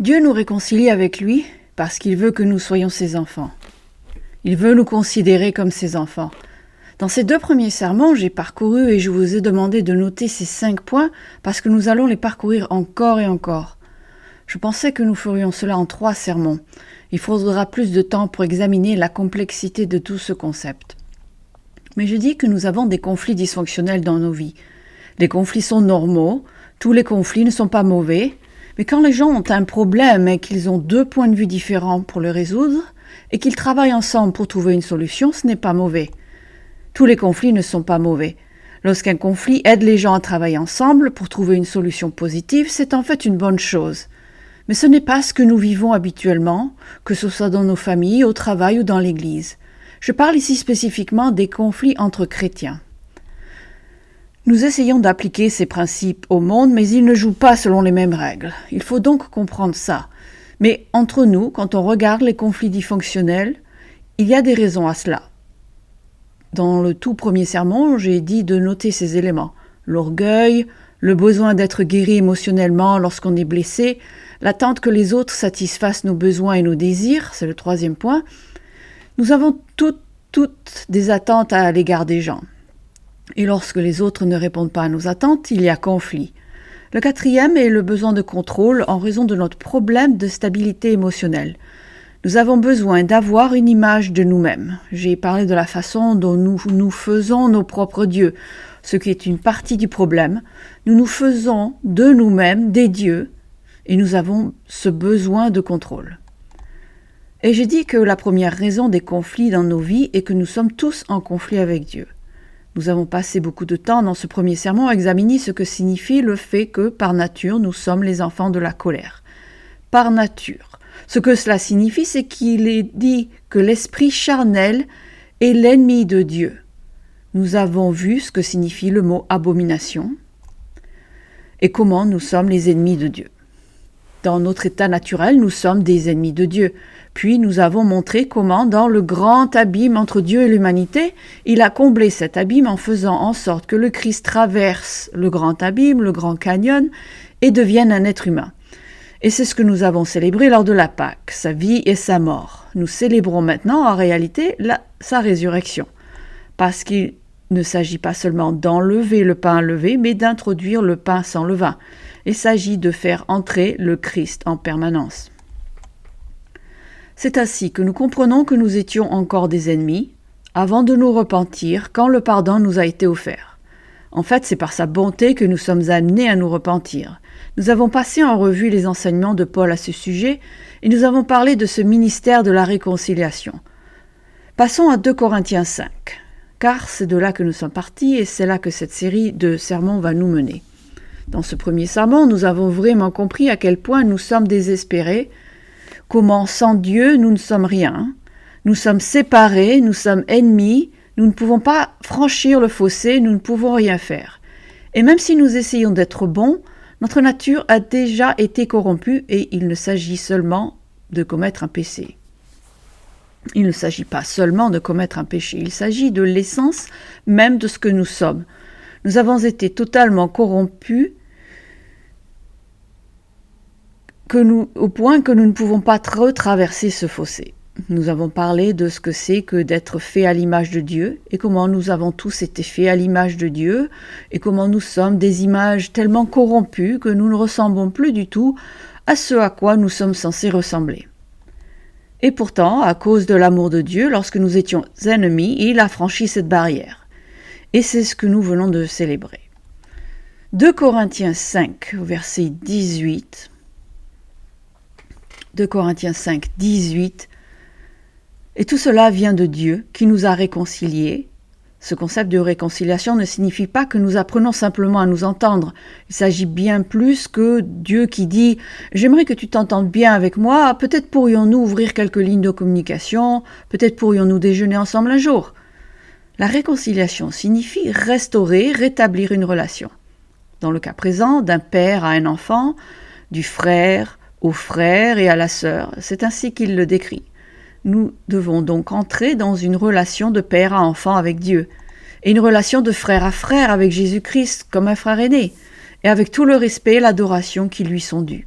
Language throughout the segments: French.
Dieu nous réconcilie avec lui parce qu'il veut que nous soyons ses enfants. Il veut nous considérer comme ses enfants. Dans ces 2 premiers sermons, j'ai parcouru et je vous ai demandé de noter ces 5 points parce que nous allons les parcourir encore et encore. Je pensais que nous ferions cela en 3 sermons. Il faudra plus de temps pour examiner la complexité de tout ce concept. Mais je dis que nous avons des conflits dysfonctionnels dans nos vies. Les conflits sont normaux, tous les conflits ne sont pas mauvais, mais quand les gens ont un problème et qu'ils ont 2 points de vue différents pour le résoudre, et qu'ils travaillent ensemble pour trouver une solution, ce n'est pas mauvais. Tous les conflits ne sont pas mauvais. Lorsqu'un conflit aide les gens à travailler ensemble pour trouver une solution positive, c'est en fait une bonne chose. Mais ce n'est pas ce que nous vivons habituellement, que ce soit dans nos familles, au travail ou dans l'Église. Je parle ici spécifiquement des conflits entre chrétiens. Nous essayons d'appliquer ces principes au monde, mais ils ne jouent pas selon les mêmes règles. Il faut donc comprendre ça. Mais entre nous, quand on regarde les conflits dysfonctionnels, il y a des raisons à cela. Dans le tout premier sermon, j'ai dit de noter ces éléments. L'orgueil, le besoin d'être guéri émotionnellement lorsqu'on est blessé, l'attente que les autres satisfassent nos besoins et nos désirs, c'est le 3e point. Nous avons toutes des attentes à l'égard des gens. Et lorsque les autres ne répondent pas à nos attentes, il y a conflit. Le 4e est le besoin de contrôle en raison de notre problème de stabilité émotionnelle. Nous avons besoin d'avoir une image de nous-mêmes. J'ai parlé de la façon dont nous faisons nos propres dieux, ce qui est une partie du problème. Nous faisons de nous-mêmes des dieux et nous avons ce besoin de contrôle. Et j'ai dit que la première raison des conflits dans nos vies est que nous sommes tous en conflit avec Dieu. Nous avons passé beaucoup de temps dans ce premier sermon à examiner ce que signifie le fait que, par nature, nous sommes les enfants de la colère. Par nature. Ce que cela signifie, c'est qu'il est dit que l'esprit charnel est l'ennemi de Dieu. Nous avons vu ce que signifie le mot abomination et comment nous sommes les ennemis de Dieu. Dans notre état naturel, nous sommes des ennemis de Dieu. Puis nous avons montré comment, dans le grand abîme entre Dieu et l'humanité, il a comblé cet abîme en faisant en sorte que le Christ traverse le grand abîme, le grand canyon, et devienne un être humain. Et c'est ce que nous avons célébré lors de la Pâque, sa vie et sa mort. Nous célébrons maintenant, en réalité, sa résurrection. Parce qu'il ne s'agit pas seulement d'enlever le pain levé, mais d'introduire le pain sans levain. Il s'agit de faire entrer le Christ en permanence. C'est ainsi que nous comprenons que nous étions encore des ennemis, avant de nous repentir quand le pardon nous a été offert. En fait, c'est par sa bonté que nous sommes amenés à nous repentir. Nous avons passé en revue les enseignements de Paul à ce sujet et nous avons parlé de ce ministère de la réconciliation. Passons à 2 Corinthiens 5, car c'est de là que nous sommes partis et c'est là que cette série de sermons va nous mener. Dans ce premier sermon, nous avons vraiment compris à quel point nous sommes désespérés, comment sans Dieu nous ne sommes rien, nous sommes séparés, nous sommes ennemis, nous ne pouvons pas franchir le fossé, nous ne pouvons rien faire. Et même si nous essayons d'être bons, notre nature a déjà été corrompue et il ne s'agit seulement de commettre un péché. Il ne s'agit pas seulement de commettre un péché, il s'agit de l'essence même de ce que nous sommes. Nous avons été totalement corrompus au point que nous ne pouvons pas retraverser ce fossé. Nous avons parlé de ce que c'est que d'être fait à l'image de Dieu et comment nous avons tous été faits à l'image de Dieu et comment nous sommes des images tellement corrompues que nous ne ressemblons plus du tout à ce à quoi nous sommes censés ressembler. Et pourtant, à cause de l'amour de Dieu, lorsque nous étions ennemis, il a franchi cette barrière. Et c'est ce que nous venons de célébrer. 2 Corinthiens 5, verset 18. 2 Corinthiens 5, 18. Et tout cela vient de Dieu qui nous a réconciliés. Ce concept de réconciliation ne signifie pas que nous apprenons simplement à nous entendre. Il s'agit bien plus que Dieu qui dit « J'aimerais que tu t'entendes bien avec moi, peut-être pourrions-nous ouvrir quelques lignes de communication, peut-être pourrions-nous déjeuner ensemble un jour. » La réconciliation signifie restaurer, rétablir une relation. Dans le cas présent, d'un père à un enfant, du frère au frère et à la sœur, c'est ainsi qu'il le décrit. Nous devons donc entrer dans une relation de père à enfant avec Dieu, et une relation de frère à frère avec Jésus-Christ comme un frère aîné, et avec tout le respect et l'adoration qui lui sont dus.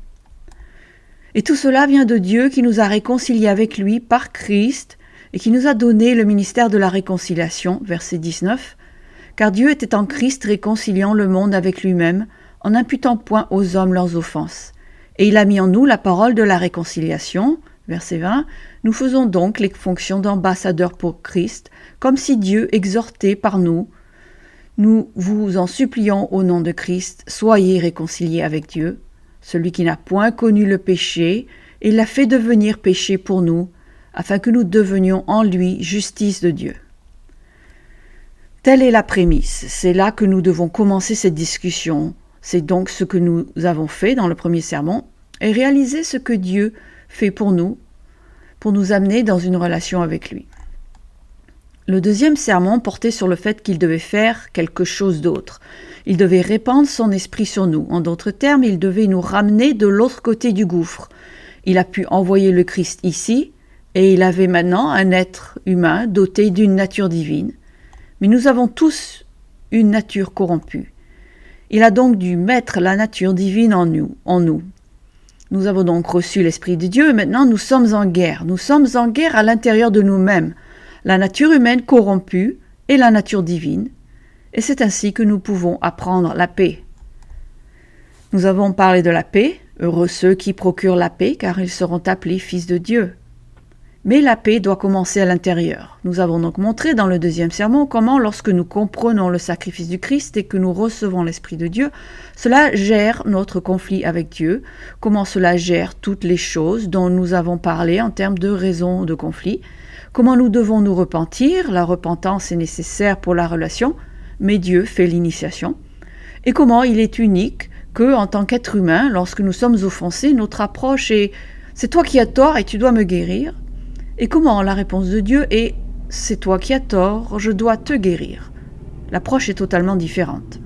Et tout cela vient de Dieu qui nous a réconciliés avec lui par Christ et qui nous a donné le ministère de la réconciliation, verset 19, car Dieu était en Christ réconciliant le monde avec lui-même, en n'imputant point aux hommes leurs offenses. Et il a mis en nous la parole de la réconciliation, verset 20, nous faisons donc les fonctions d'ambassadeurs pour Christ, comme si Dieu exhortait par nous. Nous vous en supplions au nom de Christ, soyez réconciliés avec Dieu. Celui qui n'a point connu le péché, et l'a fait devenir péché pour nous, afin que nous devenions en lui justice de Dieu. Telle est la prémisse, c'est là que nous devons commencer cette discussion. C'est donc ce que nous avons fait dans le premier sermon, et réaliser ce que Dieu fait pour nous amener dans une relation avec lui. Le deuxième sermon portait sur le fait qu'il devait faire quelque chose d'autre. Il devait répandre son esprit sur nous. En d'autres termes, il devait nous ramener de l'autre côté du gouffre. Il a pu envoyer le Christ ici, et il avait maintenant un être humain doté d'une nature divine. Mais nous avons tous une nature corrompue. Il a donc dû mettre la nature divine en nous. Nous avons donc reçu l'Esprit de Dieu et maintenant nous sommes en guerre. Nous sommes en guerre à l'intérieur de nous-mêmes. La nature humaine corrompue et la nature divine. Et c'est ainsi que nous pouvons apprendre la paix. Nous avons parlé de la paix. Heureux ceux qui procurent la paix, car ils seront appelés fils de Dieu. Mais la paix doit commencer à l'intérieur. Nous avons donc montré dans le deuxième sermon comment, lorsque nous comprenons le sacrifice du Christ et que nous recevons l'Esprit de Dieu, cela gère notre conflit avec Dieu, comment cela gère toutes les choses dont nous avons parlé en termes de raisons de conflit, comment nous devons nous repentir, la repentance est nécessaire pour la relation, mais Dieu fait l'initiation, et comment il est unique que, en tant qu'être humain, lorsque nous sommes offensés, notre approche est « c'est toi qui as tort et tu dois me guérir », et comment la réponse de Dieu est « c'est toi qui as tort, je dois te guérir ». L'approche est totalement différente.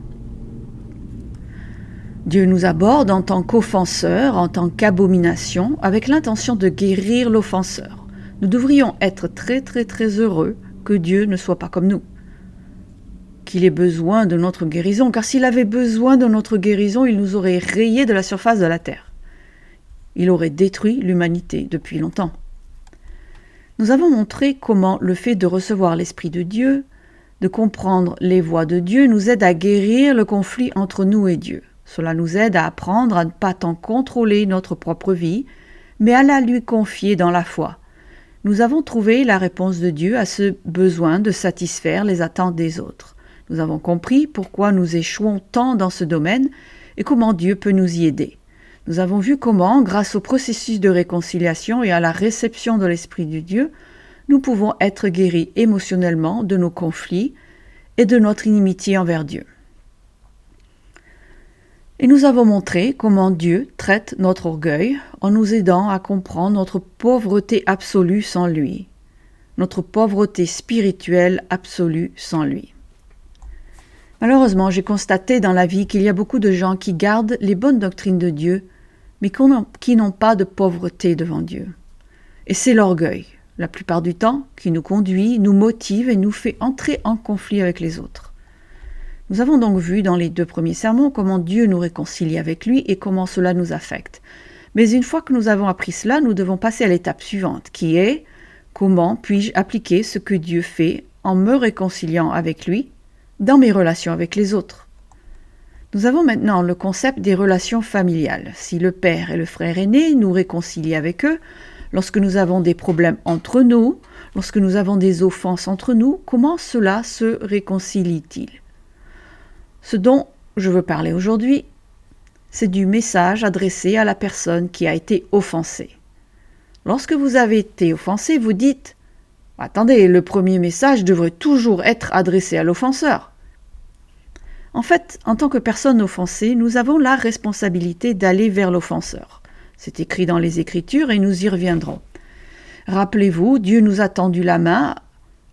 Dieu nous aborde en tant qu'offenseur, en tant qu'abomination, avec l'intention de guérir l'offenseur. Nous devrions être très très très heureux que Dieu ne soit pas comme nous, qu'il ait besoin de notre guérison, car s'il avait besoin de notre guérison, il nous aurait rayés de la surface de la terre. Il aurait détruit l'humanité depuis longtemps. Nous avons montré comment le fait de recevoir l'Esprit de Dieu, de comprendre les voies de Dieu, nous aide à guérir le conflit entre nous et Dieu. Cela nous aide à apprendre à ne pas tant contrôler notre propre vie, mais à la lui confier dans la foi. Nous avons trouvé la réponse de Dieu à ce besoin de satisfaire les attentes des autres. Nous avons compris pourquoi nous échouons tant dans ce domaine et comment Dieu peut nous y aider. Nous avons vu comment, grâce au processus de réconciliation et à la réception de l'Esprit de Dieu, nous pouvons être guéris émotionnellement de nos conflits et de notre inimitié envers Dieu. Et nous avons montré comment Dieu traite notre orgueil en nous aidant à comprendre notre pauvreté absolue sans lui, notre pauvreté spirituelle absolue sans lui. Malheureusement, j'ai constaté dans la vie qu'il y a beaucoup de gens qui gardent les bonnes doctrines de Dieu, mais qui n'ont pas de pauvreté devant Dieu. Et c'est l'orgueil, la plupart du temps, qui nous conduit, nous motive et nous fait entrer en conflit avec les autres. Nous avons donc vu dans les 2 premiers sermons comment Dieu nous réconcilie avec lui et comment cela nous affecte. Mais une fois que nous avons appris cela, nous devons passer à l'étape suivante, qui est comment puis-je appliquer ce que Dieu fait en me réconciliant avec lui dans mes relations avec les autres. Nous avons maintenant le concept des relations familiales. Si le père et le frère aîné nous réconcilient avec eux, lorsque nous avons des problèmes entre nous, lorsque nous avons des offenses entre nous, comment cela se réconcilie-t-il ? Ce dont je veux parler aujourd'hui, c'est du message adressé à la personne qui a été offensée. Lorsque vous avez été offensé, vous dites « Attendez, le premier message devrait toujours être adressé à l'offenseur ». En fait, en tant que personne offensée, nous avons la responsabilité d'aller vers l'offenseur. C'est écrit dans les Écritures et nous y reviendrons. Rappelez-vous, Dieu nous a tendu la main,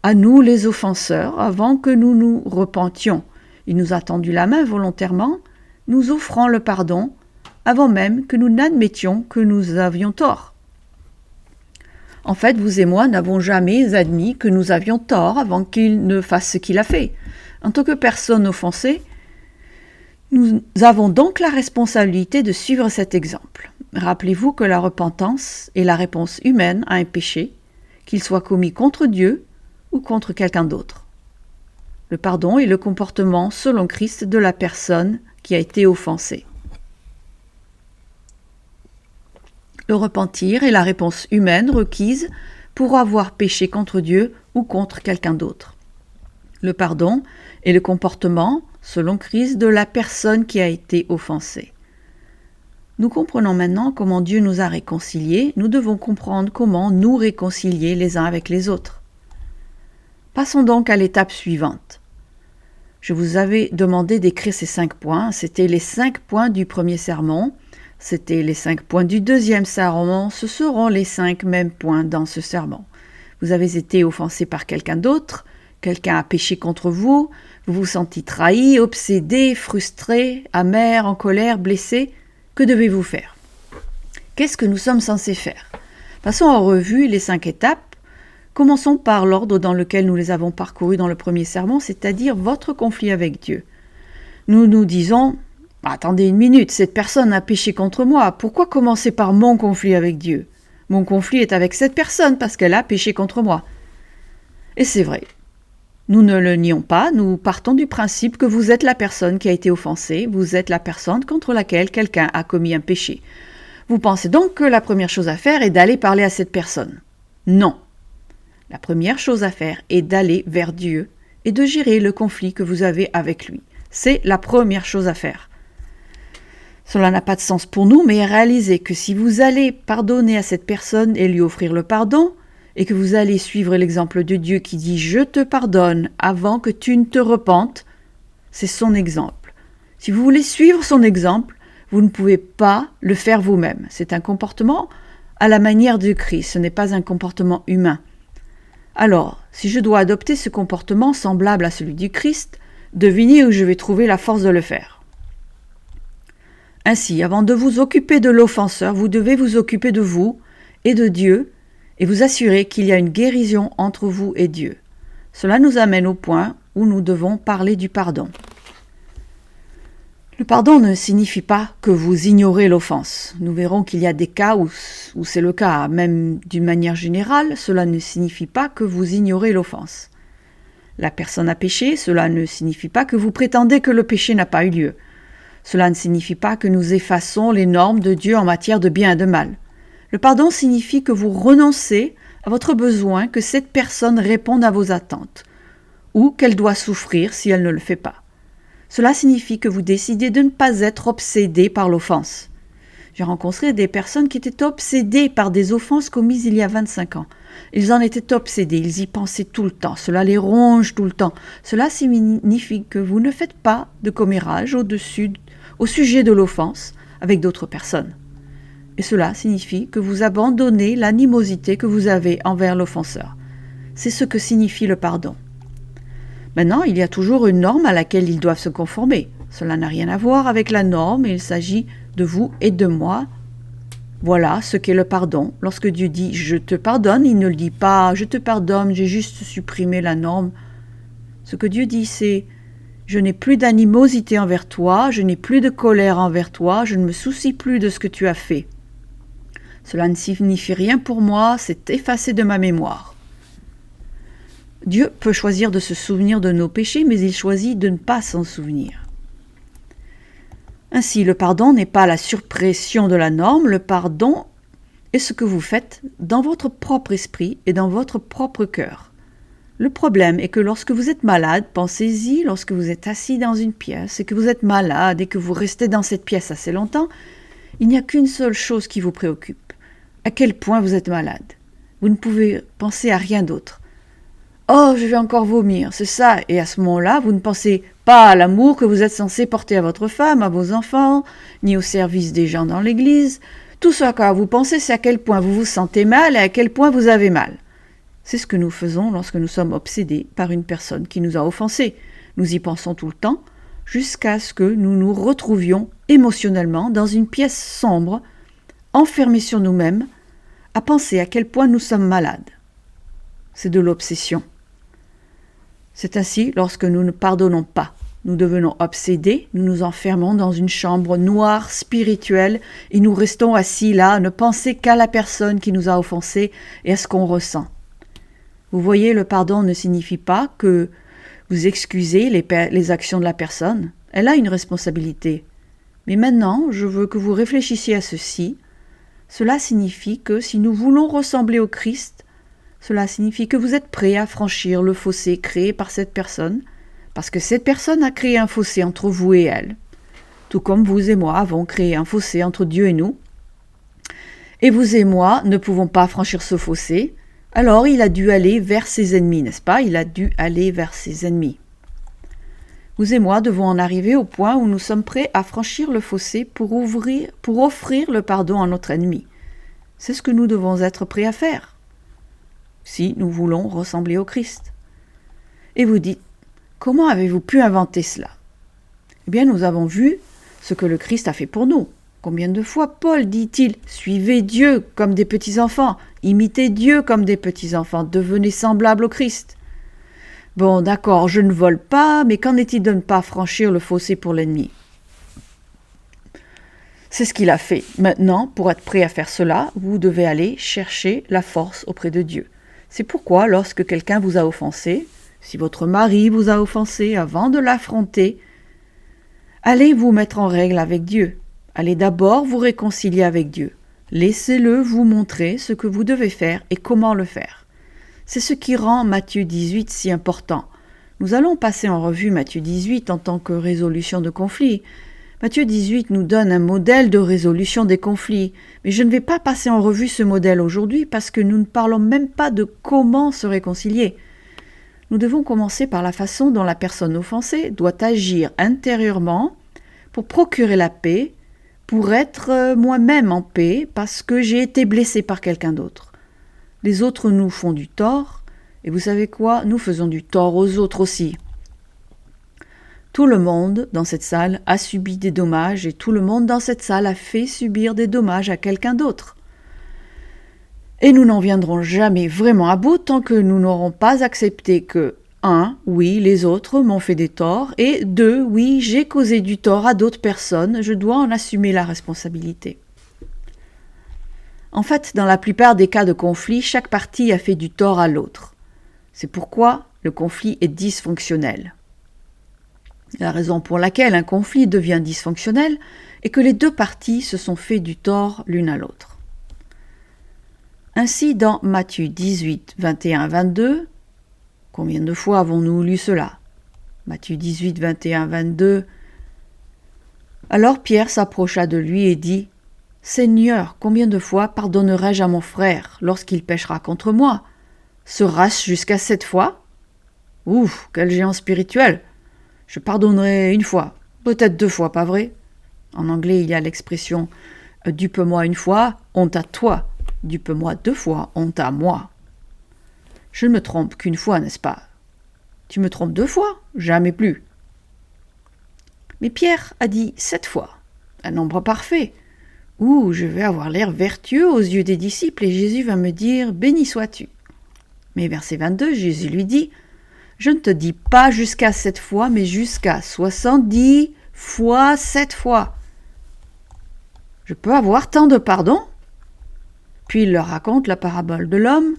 à nous les offenseurs, avant que nous nous repentions. Il nous a tendu la main volontairement, nous offrant le pardon, avant même que nous n'admettions que nous avions tort. En fait, vous et moi n'avons jamais admis que nous avions tort avant qu'il ne fasse ce qu'il a fait. En tant que personne offensée, nous avons donc la responsabilité de suivre cet exemple. Rappelez-vous que la repentance est la réponse humaine à un péché, qu'il soit commis contre Dieu ou contre quelqu'un d'autre. Le pardon est le comportement selon Christ de la personne qui a été offensée. Le repentir est la réponse humaine requise pour avoir péché contre Dieu ou contre quelqu'un d'autre. Le pardon est le comportement selon Christ de la personne qui a été offensée. Nous comprenons maintenant comment Dieu nous a réconciliés, nous devons comprendre comment nous réconcilier les uns avec les autres. Passons donc à l'étape suivante. Je vous avais demandé d'écrire ces 5 points, c'était les 5 points du premier sermon, c'était les 5 points du deuxième sermon, ce seront les 5 mêmes points dans ce sermon. Vous avez été offensé par quelqu'un d'autre, quelqu'un a péché contre vous, vous vous sentez trahi, obsédé, frustré, amer, en colère, blessé. Que devez-vous faire? Qu'est-ce que nous sommes censés faire? Passons en revue les 5 étapes. Commençons par l'ordre dans lequel nous les avons parcourus dans le premier sermon, c'est-à-dire votre conflit avec Dieu. Nous nous disons, attendez une minute, cette personne a péché contre moi, pourquoi commencer par mon conflit avec Dieu? Mon conflit est avec cette personne parce qu'elle a péché contre moi. Et c'est vrai. Nous ne le nions pas, nous partons du principe que vous êtes la personne qui a été offensée, vous êtes la personne contre laquelle quelqu'un a commis un péché. Vous pensez donc que la première chose à faire est d'aller parler à cette personne? Non. La première chose à faire est d'aller vers Dieu et de gérer le conflit que vous avez avec lui. C'est la première chose à faire. Cela n'a pas de sens pour nous, mais réalisez que si vous allez pardonner à cette personne et lui offrir le pardon, et que vous allez suivre l'exemple de Dieu qui dit « Je te pardonne avant que tu ne te repentes », c'est son exemple. Si vous voulez suivre son exemple, vous ne pouvez pas le faire vous-même. C'est un comportement à la manière de Christ, ce n'est pas un comportement humain. Alors, si je dois adopter ce comportement semblable à celui du Christ, devinez où je vais trouver la force de le faire. Ainsi, avant de vous occuper de l'offenseur, vous devez vous occuper de vous et de Dieu, et vous assurer qu'il y a une guérison entre vous et Dieu. Cela nous amène au point où nous devons parler du pardon. Le pardon ne signifie pas que vous ignorez l'offense. Nous verrons qu'il y a des cas où c'est le cas, même d'une manière générale, cela ne signifie pas que vous ignorez l'offense. La personne a péché, cela ne signifie pas que vous prétendez que le péché n'a pas eu lieu. Cela ne signifie pas que nous effaçons les normes de Dieu en matière de bien et de mal. Le pardon signifie que vous renoncez à votre besoin que cette personne réponde à vos attentes, ou qu'elle doit souffrir si elle ne le fait pas. Cela signifie que vous décidez de ne pas être obsédé par l'offense. J'ai rencontré des personnes qui étaient obsédées par des offenses commises il y a 25 ans. Ils en étaient obsédés, ils y pensaient tout le temps, cela les ronge tout le temps. Cela signifie que vous ne faites pas de commérage au sujet de l'offense avec d'autres personnes. Et cela signifie que vous abandonnez l'animosité que vous avez envers l'offenseur. C'est ce que signifie le pardon. Maintenant, il y a toujours une norme à laquelle ils doivent se conformer. Cela n'a rien à voir avec la norme, il s'agit de vous et de moi. Voilà ce qu'est le pardon. Lorsque Dieu dit « je te pardonne », il ne le dit pas « je te pardonne, j'ai juste supprimé la norme ». Ce que Dieu dit, c'est « je n'ai plus d'animosité envers toi, je n'ai plus de colère envers toi, je ne me soucie plus de ce que tu as fait. » Cela ne signifie rien pour moi, c'est effacé de ma mémoire. Dieu peut choisir de se souvenir de nos péchés, mais il choisit de ne pas s'en souvenir. Ainsi, le pardon n'est pas la suppression de la norme, le pardon est ce que vous faites dans votre propre esprit et dans votre propre cœur. Le problème est que lorsque vous êtes malade, pensez-y, lorsque vous êtes assis dans une pièce et que vous êtes malade et que vous restez dans cette pièce assez longtemps, il n'y a qu'une seule chose qui vous préoccupe. À quel point vous êtes malade. Vous ne pouvez penser à rien d'autre. Oh, je vais encore vomir, c'est ça. Et à ce moment-là, vous ne pensez pas à l'amour que vous êtes censé porter à votre femme, à vos enfants, ni au service des gens dans l'église. Tout ce à quoi vous pensez, c'est à quel point vous vous sentez mal et à quel point vous avez mal. C'est ce que nous faisons lorsque nous sommes obsédés par une personne qui nous a offensés. Nous y pensons tout le temps, jusqu'à ce que nous nous retrouvions émotionnellement dans une pièce sombre, enfermés sur nous-mêmes, à penser à quel point nous sommes malades. C'est de l'obsession. C'est ainsi lorsque nous ne pardonnons pas. nous devenons obsédés, nous nous enfermons dans une chambre noire spirituelle et nous restons assis là à ne penser qu'à la personne qui nous a offensés et à ce qu'on ressent. Vous voyez, le pardon ne signifie pas que vous excusez les actions de la personne. Elle a une responsabilité. Mais maintenant, je veux que vous réfléchissiez à ceci. Cela signifie que si nous voulons ressembler au Christ, cela signifie que vous êtes prêt à franchir le fossé créé par cette personne, parce que cette personne a créé un fossé entre vous et elle, tout comme vous et moi avons créé un fossé entre Dieu et nous. Et vous et moi ne pouvons pas franchir ce fossé, alors il a dû aller vers ses ennemis, n'est-ce pas? Il a dû aller vers ses ennemis. Vous et moi devons en arriver au point où nous sommes prêts à franchir le fossé pour offrir le pardon à notre ennemi. C'est ce que nous devons être prêts à faire, si nous voulons ressembler au Christ. Et vous dites, comment avez-vous pu inventer cela? Eh bien, nous avons vu ce que le Christ a fait pour nous. Combien de fois Paul dit-il, suivez Dieu comme des petits-enfants, imitez Dieu comme des petits-enfants, devenez semblables au Christ. Bon, d'accord, je ne vole pas, mais qu'en est-il de ne pas franchir le fossé pour l'ennemi? C'est ce qu'il a fait. Maintenant, pour être prêt à faire cela, vous devez aller chercher la force auprès de Dieu. C'est pourquoi, lorsque quelqu'un vous a offensé, si votre mari vous a offensé, avant de l'affronter, allez vous mettre en règle avec Dieu. Allez d'abord vous réconcilier avec Dieu. Laissez-le vous montrer ce que vous devez faire et comment le faire. C'est ce qui rend Matthieu 18 si important. Nous allons passer en revue Matthieu 18 en tant que résolution de conflits. Matthieu 18 nous donne un modèle de résolution des conflits, mais je ne vais pas passer en revue ce modèle aujourd'hui parce que nous ne parlons même pas de comment se réconcilier. Nous devons commencer par la façon dont la personne offensée doit agir intérieurement pour procurer la paix, pour être moi-même en paix parce que j'ai été blessé par quelqu'un d'autre. Les autres nous font du tort, et vous savez quoi? Nous faisons du tort aux autres aussi. Tout le monde dans cette salle a subi des dommages et tout le monde dans cette salle a fait subir des dommages à quelqu'un d'autre. Et nous n'en viendrons jamais vraiment à bout tant que nous n'aurons pas accepté que 1. Oui, les autres m'ont fait des torts et 2. Oui, j'ai causé du tort à d'autres personnes, je dois en assumer la responsabilité. En fait, dans la plupart des cas de conflit, chaque partie a fait du tort à l'autre. C'est pourquoi le conflit est dysfonctionnel. La raison pour laquelle un conflit devient dysfonctionnel est que les deux parties se sont fait du tort l'une à l'autre. Ainsi, dans Matthieu 18, 21, 22, combien de fois avons-nous lu cela? Matthieu 18, 21, 22. Alors Pierre s'approcha de lui et dit, « Seigneur, combien de fois pardonnerai-je à mon frère lorsqu'il péchera contre moi? Sera-ce jusqu'à 7 fois? » Ouf, quel géant spirituel! Je pardonnerai 1 fois, peut-être 2 fois, pas vrai? En anglais, il y a l'expression « dupe-moi 1 fois, honte à toi ». « Dupe-moi 2 fois, honte à moi. » Je ne me trompe qu'1 fois, n'est-ce pas? Tu me trompes 2 fois? Jamais plus. Mais Pierre a dit 7 fois, un nombre parfait. Ouh, je vais avoir l'air vertueux aux yeux des disciples et Jésus va me dire « Béni sois-tu ». Mais verset 22, Jésus lui dit « Je ne te dis pas jusqu'à 7 fois, mais jusqu'à 70 fois 7 fois. Je peux avoir tant de pardon ?» Puis il leur raconte la parabole de l'homme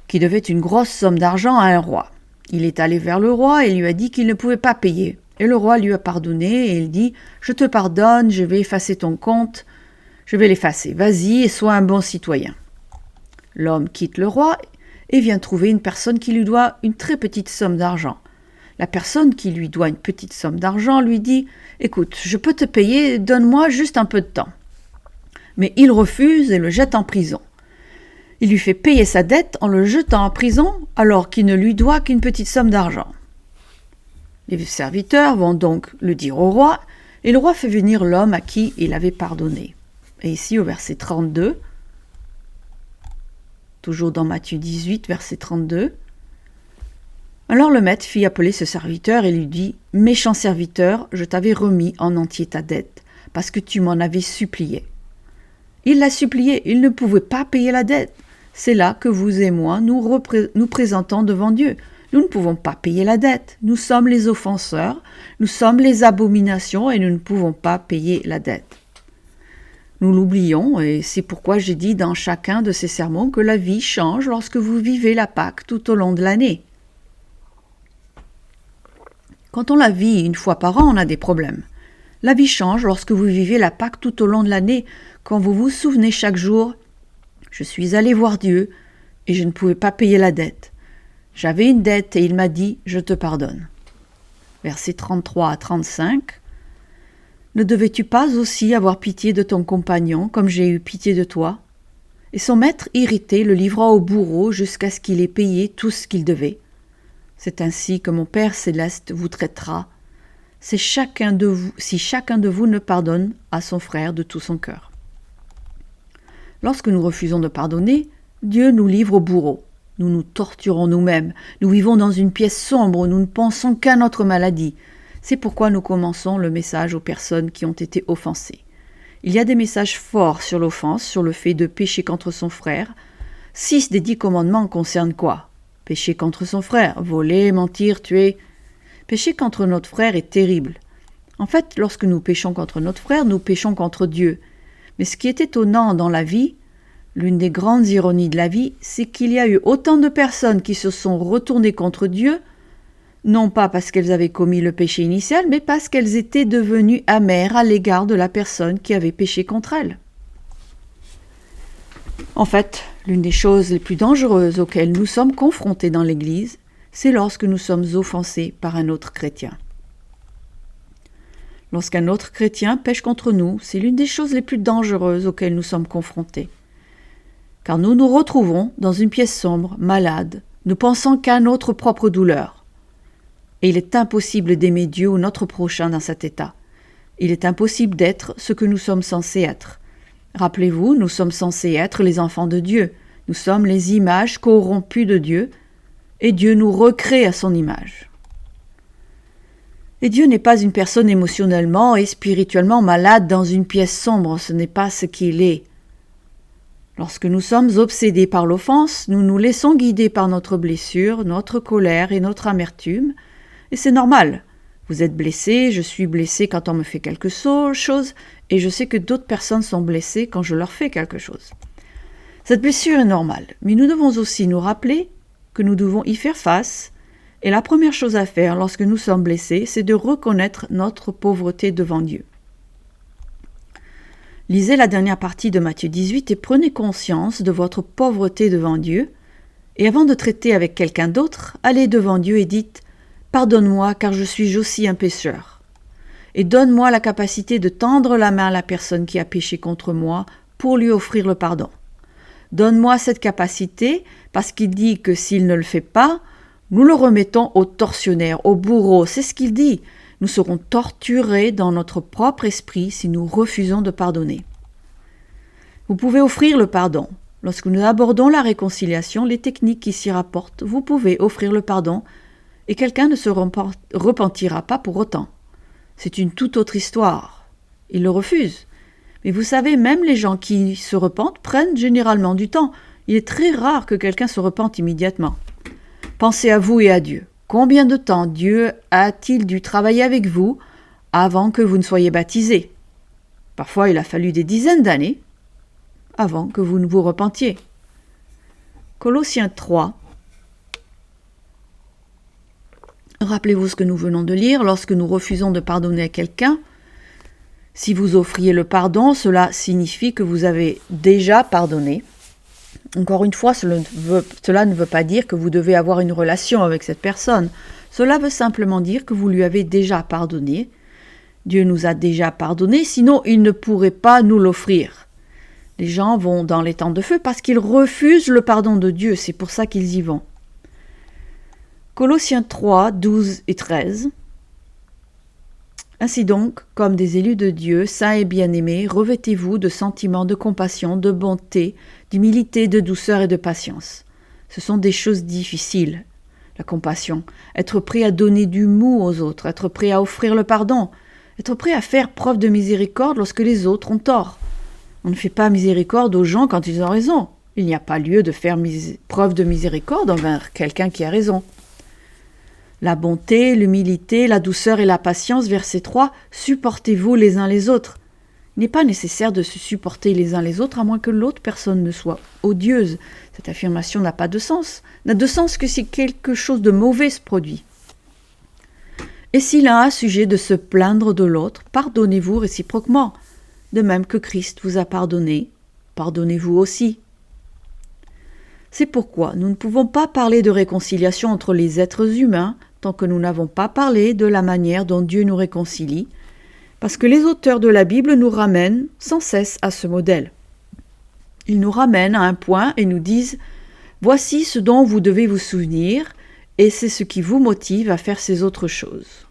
qui devait une grosse somme d'argent à un roi. Il est allé vers le roi et lui a dit qu'il ne pouvait pas payer. Et le roi lui a pardonné et il dit « Je te pardonne, je vais effacer ton compte, je vais l'effacer. Vas-y et sois un bon citoyen. » L'homme quitte le roi et vient trouver une personne qui lui doit une très petite somme d'argent. La personne qui lui doit une petite somme d'argent lui dit « Écoute, je peux te payer, donne-moi juste un peu de temps. » Mais il refuse et le jette en prison. Il lui fait payer sa dette en le jetant en prison alors qu'il ne lui doit qu'une petite somme d'argent. Les serviteurs vont donc le dire au roi et le roi fait venir l'homme à qui il avait pardonné. Et ici au verset 32, toujours dans Matthieu 18, verset 32, alors le maître fit appeler ce serviteur et lui dit « Méchant serviteur, je t'avais remis en entier ta dette parce que tu m'en avais supplié. » Il l'a supplié, il ne pouvait pas payer la dette. C'est là que vous et moi nous présentons devant Dieu. Nous ne pouvons pas payer la dette. Nous sommes les offenseurs, nous sommes les abominations et nous ne pouvons pas payer la dette. Nous l'oublions et c'est pourquoi j'ai dit dans chacun de ces sermons que la vie change lorsque vous vivez la Pâque tout au long de l'année. Quand on la vit une fois par an, on a des problèmes. La vie change lorsque vous vivez la Pâque tout au long de l'année, quand vous vous souvenez chaque jour « Je suis allé voir Dieu et je ne pouvais pas payer la dette. J'avais une dette et il m'a dit « Je te pardonne ». Versets 33 à 35. Ne devais-tu pas aussi avoir pitié de ton compagnon comme j'ai eu pitié de toi ? Et son maître irrité le livra au bourreau jusqu'à ce qu'il ait payé tout ce qu'il devait. C'est ainsi que mon Père céleste vous traitera si chacun de vous ne pardonne à son frère de tout son cœur. Lorsque nous refusons de pardonner, Dieu nous livre au bourreau. Nous nous torturons nous-mêmes. Nous vivons dans une pièce sombre où nous ne pensons qu'à notre maladie. C'est pourquoi nous commençons le message aux personnes qui ont été offensées. Il y a des messages forts sur l'offense, sur le fait de pécher contre son frère. 6 des 10 commandements concernent quoi ? Pécher contre son frère, voler, mentir, tuer. Pécher contre notre frère est terrible. En fait, lorsque nous péchons contre notre frère, nous péchons contre Dieu. Mais ce qui est étonnant dans la vie, l'une des grandes ironies de la vie, c'est qu'il y a eu autant de personnes qui se sont retournées contre Dieu, non pas parce qu'elles avaient commis le péché initial, mais parce qu'elles étaient devenues amères à l'égard de la personne qui avait péché contre elles. En fait, l'une des choses les plus dangereuses auxquelles nous sommes confrontés dans l'Église, c'est lorsque nous sommes offensés par un autre chrétien. Lorsqu'un autre chrétien pêche contre nous, c'est l'une des choses les plus dangereuses auxquelles nous sommes confrontés. Car nous nous retrouvons dans une pièce sombre, malade, ne pensant qu'à notre propre douleur. Et il est impossible d'aimer Dieu ou notre prochain dans cet état. Il est impossible d'être ce que nous sommes censés être. Rappelez-vous, nous sommes censés être les enfants de Dieu. Nous sommes les images corrompues de Dieu, et Dieu nous recrée à son image. Et Dieu n'est pas une personne émotionnellement et spirituellement malade dans une pièce sombre, ce n'est pas ce qu'il est. Lorsque nous sommes obsédés par l'offense, nous nous laissons guider par notre blessure, notre colère et notre amertume, et c'est normal. Vous êtes blessé, je suis blessé quand on me fait quelque chose, et je sais que d'autres personnes sont blessées quand je leur fais quelque chose. Cette blessure est normale, mais nous devons aussi nous rappeler que nous devons y faire face, et la première chose à faire lorsque nous sommes blessés, c'est de reconnaître notre pauvreté devant Dieu. Lisez la dernière partie de Matthieu 18 et prenez conscience de votre pauvreté devant Dieu, et avant de traiter avec quelqu'un d'autre, allez devant Dieu et dites « Pardonne-moi car je suis aussi un pécheur. Et donne-moi la capacité de tendre la main à la personne qui a péché contre moi pour lui offrir le pardon. Donne-moi cette capacité parce qu'il dit que s'il ne le fait pas, nous le remettons au tortionnaire, au bourreau. C'est ce qu'il dit. Nous serons torturés dans notre propre esprit si nous refusons de pardonner. Vous pouvez offrir le pardon. Lorsque nous abordons la réconciliation, les techniques qui s'y rapportent, vous pouvez offrir le pardon et quelqu'un ne se repentira pas pour autant. C'est une toute autre histoire. Il le refuse. Mais vous savez, même les gens qui se repentent prennent généralement du temps. Il est très rare que quelqu'un se repente immédiatement. Pensez à vous et à Dieu. Combien de temps Dieu a-t-il dû travailler avec vous avant que vous ne soyez baptisés ? Parfois, il a fallu des dizaines d'années avant que vous ne vous repentiez. Colossiens 3. Rappelez-vous ce que nous venons de lire. Lorsque nous refusons de pardonner à quelqu'un, si vous offriez le pardon, cela signifie que vous avez déjà pardonné. Encore une fois, cela ne veut pas dire que vous devez avoir une relation avec cette personne. Cela veut simplement dire que vous lui avez déjà pardonné. Dieu nous a déjà pardonné, sinon il ne pourrait pas nous l'offrir. Les gens vont dans les temps de feu parce qu'ils refusent le pardon de Dieu, c'est pour ça qu'ils y vont. Colossiens 3, 12 et 13. Ainsi donc, comme des élus de Dieu, saints et bien-aimés, revêtez-vous de sentiments de compassion, de bonté, d'humilité, de douceur et de patience. Ce sont des choses difficiles, la compassion. Être prêt à donner du mou aux autres, être prêt à offrir le pardon, être prêt à faire preuve de miséricorde lorsque les autres ont tort. On ne fait pas miséricorde aux gens quand ils ont raison. Il n'y a pas lieu de faire preuve de miséricorde envers quelqu'un qui a raison. La bonté, l'humilité, la douceur et la patience, verset 3, supportez-vous les uns les autres. Il n'est pas nécessaire de se supporter les uns les autres à moins que l'autre personne ne soit odieuse. Cette affirmation n'a pas de sens. N'a de sens que si quelque chose de mauvais se produit. Et si l'un a sujet de se plaindre de l'autre, pardonnez-vous réciproquement. De même que Christ vous a pardonné, pardonnez-vous aussi. C'est pourquoi nous ne pouvons pas parler de réconciliation entre les êtres humains tant que nous n'avons pas parlé de la manière dont Dieu nous réconcilie, parce que les auteurs de la Bible nous ramènent sans cesse à ce modèle. Ils nous ramènent à un point et nous disent « Voici ce dont vous devez vous souvenir, et c'est ce qui vous motive à faire ces autres choses.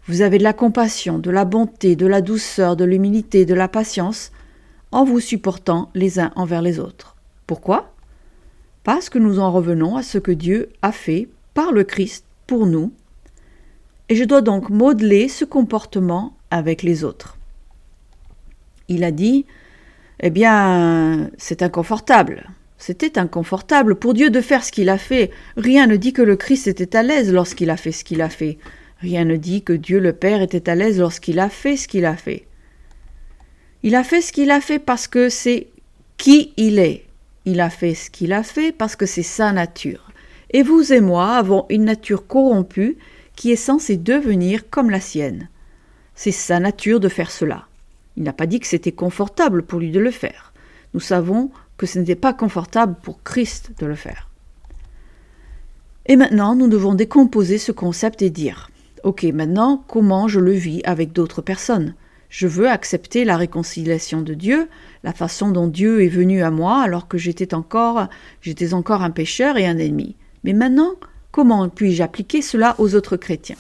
Vous avez de la compassion, de la bonté, de la douceur, de l'humilité, de la patience, en vous supportant les uns envers les autres. Pourquoi ? Parce que nous en revenons à ce que Dieu a fait par le Christ pour nous, et je dois donc modeler ce comportement avec les autres. » Il a dit « Eh bien, c'est inconfortable. C'était inconfortable pour Dieu de faire ce qu'il a fait. Rien ne dit que le Christ était à l'aise lorsqu'il a fait ce qu'il a fait. Rien ne dit que Dieu le Père était à l'aise lorsqu'il a fait ce qu'il a fait. Il a fait ce qu'il a fait parce que c'est qui il est. Il a fait ce qu'il a fait parce que c'est sa nature. Et vous et moi avons une nature corrompue qui est censée devenir comme la sienne. C'est sa nature de faire cela. Il n'a pas dit que c'était confortable pour lui de le faire. Nous savons que ce n'était pas confortable pour Christ de le faire. Et maintenant, nous devons décomposer ce concept et dire « Ok, maintenant, comment je le vis avec d'autres personnes ? Je veux accepter la réconciliation de Dieu, la façon dont Dieu est venu à moi alors que j'étais encore un pécheur et un ennemi. Mais maintenant, comment puis-je appliquer cela aux autres chrétiens ?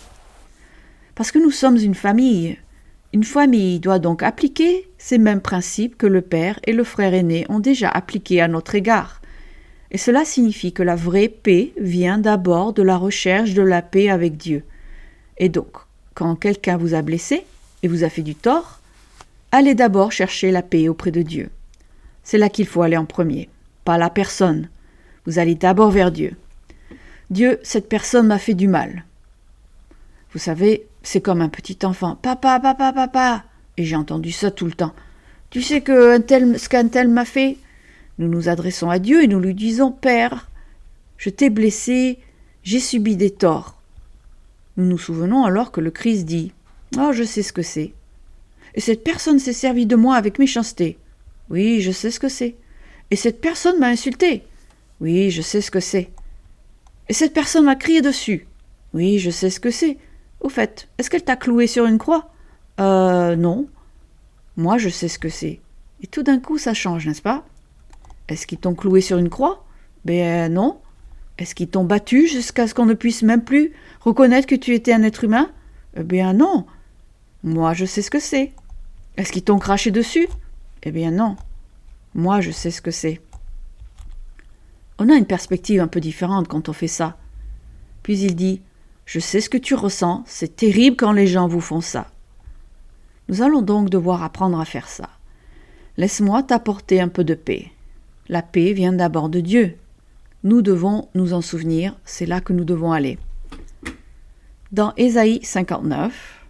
Parce que nous sommes une famille. Une famille doit donc appliquer ces mêmes principes que le père et le frère aîné ont déjà appliqués à notre égard. Et cela signifie que la vraie paix vient d'abord de la recherche de la paix avec Dieu. Et donc, quand quelqu'un vous a blessé et vous a fait du tort, allez d'abord chercher la paix auprès de Dieu. C'est là qu'il faut aller en premier, pas la personne. Vous allez d'abord vers Dieu. Dieu, cette personne m'a fait du mal. Vous savez, c'est comme un petit enfant. Papa, papa, papa. Et j'ai entendu ça tout le temps. Tu sais ce qu'un tel m'a fait ? Nous nous adressons à Dieu et nous lui disons, Père, je t'ai blessé, j'ai subi des torts. Nous nous souvenons alors que le Christ dit, oh, je sais ce que c'est. Et cette personne s'est servie de moi avec méchanceté. Oui, je sais ce que c'est. Et cette personne m'a insulté. Oui, je sais ce que c'est. Et cette personne m'a crié dessus. Oui, je sais ce que c'est. Au fait, est-ce qu'elle t'a cloué sur une croix ? Non. Moi, je sais ce que c'est. Et tout d'un coup, ça change, n'est-ce pas ? Est-ce qu'ils t'ont cloué sur une croix ? Ben non. Est-ce qu'ils t'ont battu jusqu'à ce qu'on ne puisse même plus reconnaître que tu étais un être humain ? Eh bien non. Moi, je sais ce que c'est. Est-ce qu'ils t'ont craché dessus ? Eh bien non. Moi, je sais ce que c'est. On a une perspective un peu différente quand on fait ça. Puis il dit, je sais ce que tu ressens, c'est terrible quand les gens vous font ça. Nous allons donc devoir apprendre à faire ça. Laisse-moi t'apporter un peu de paix. La paix vient d'abord de Dieu. Nous devons nous en souvenir, c'est là que nous devons aller. Dans Ésaïe 59,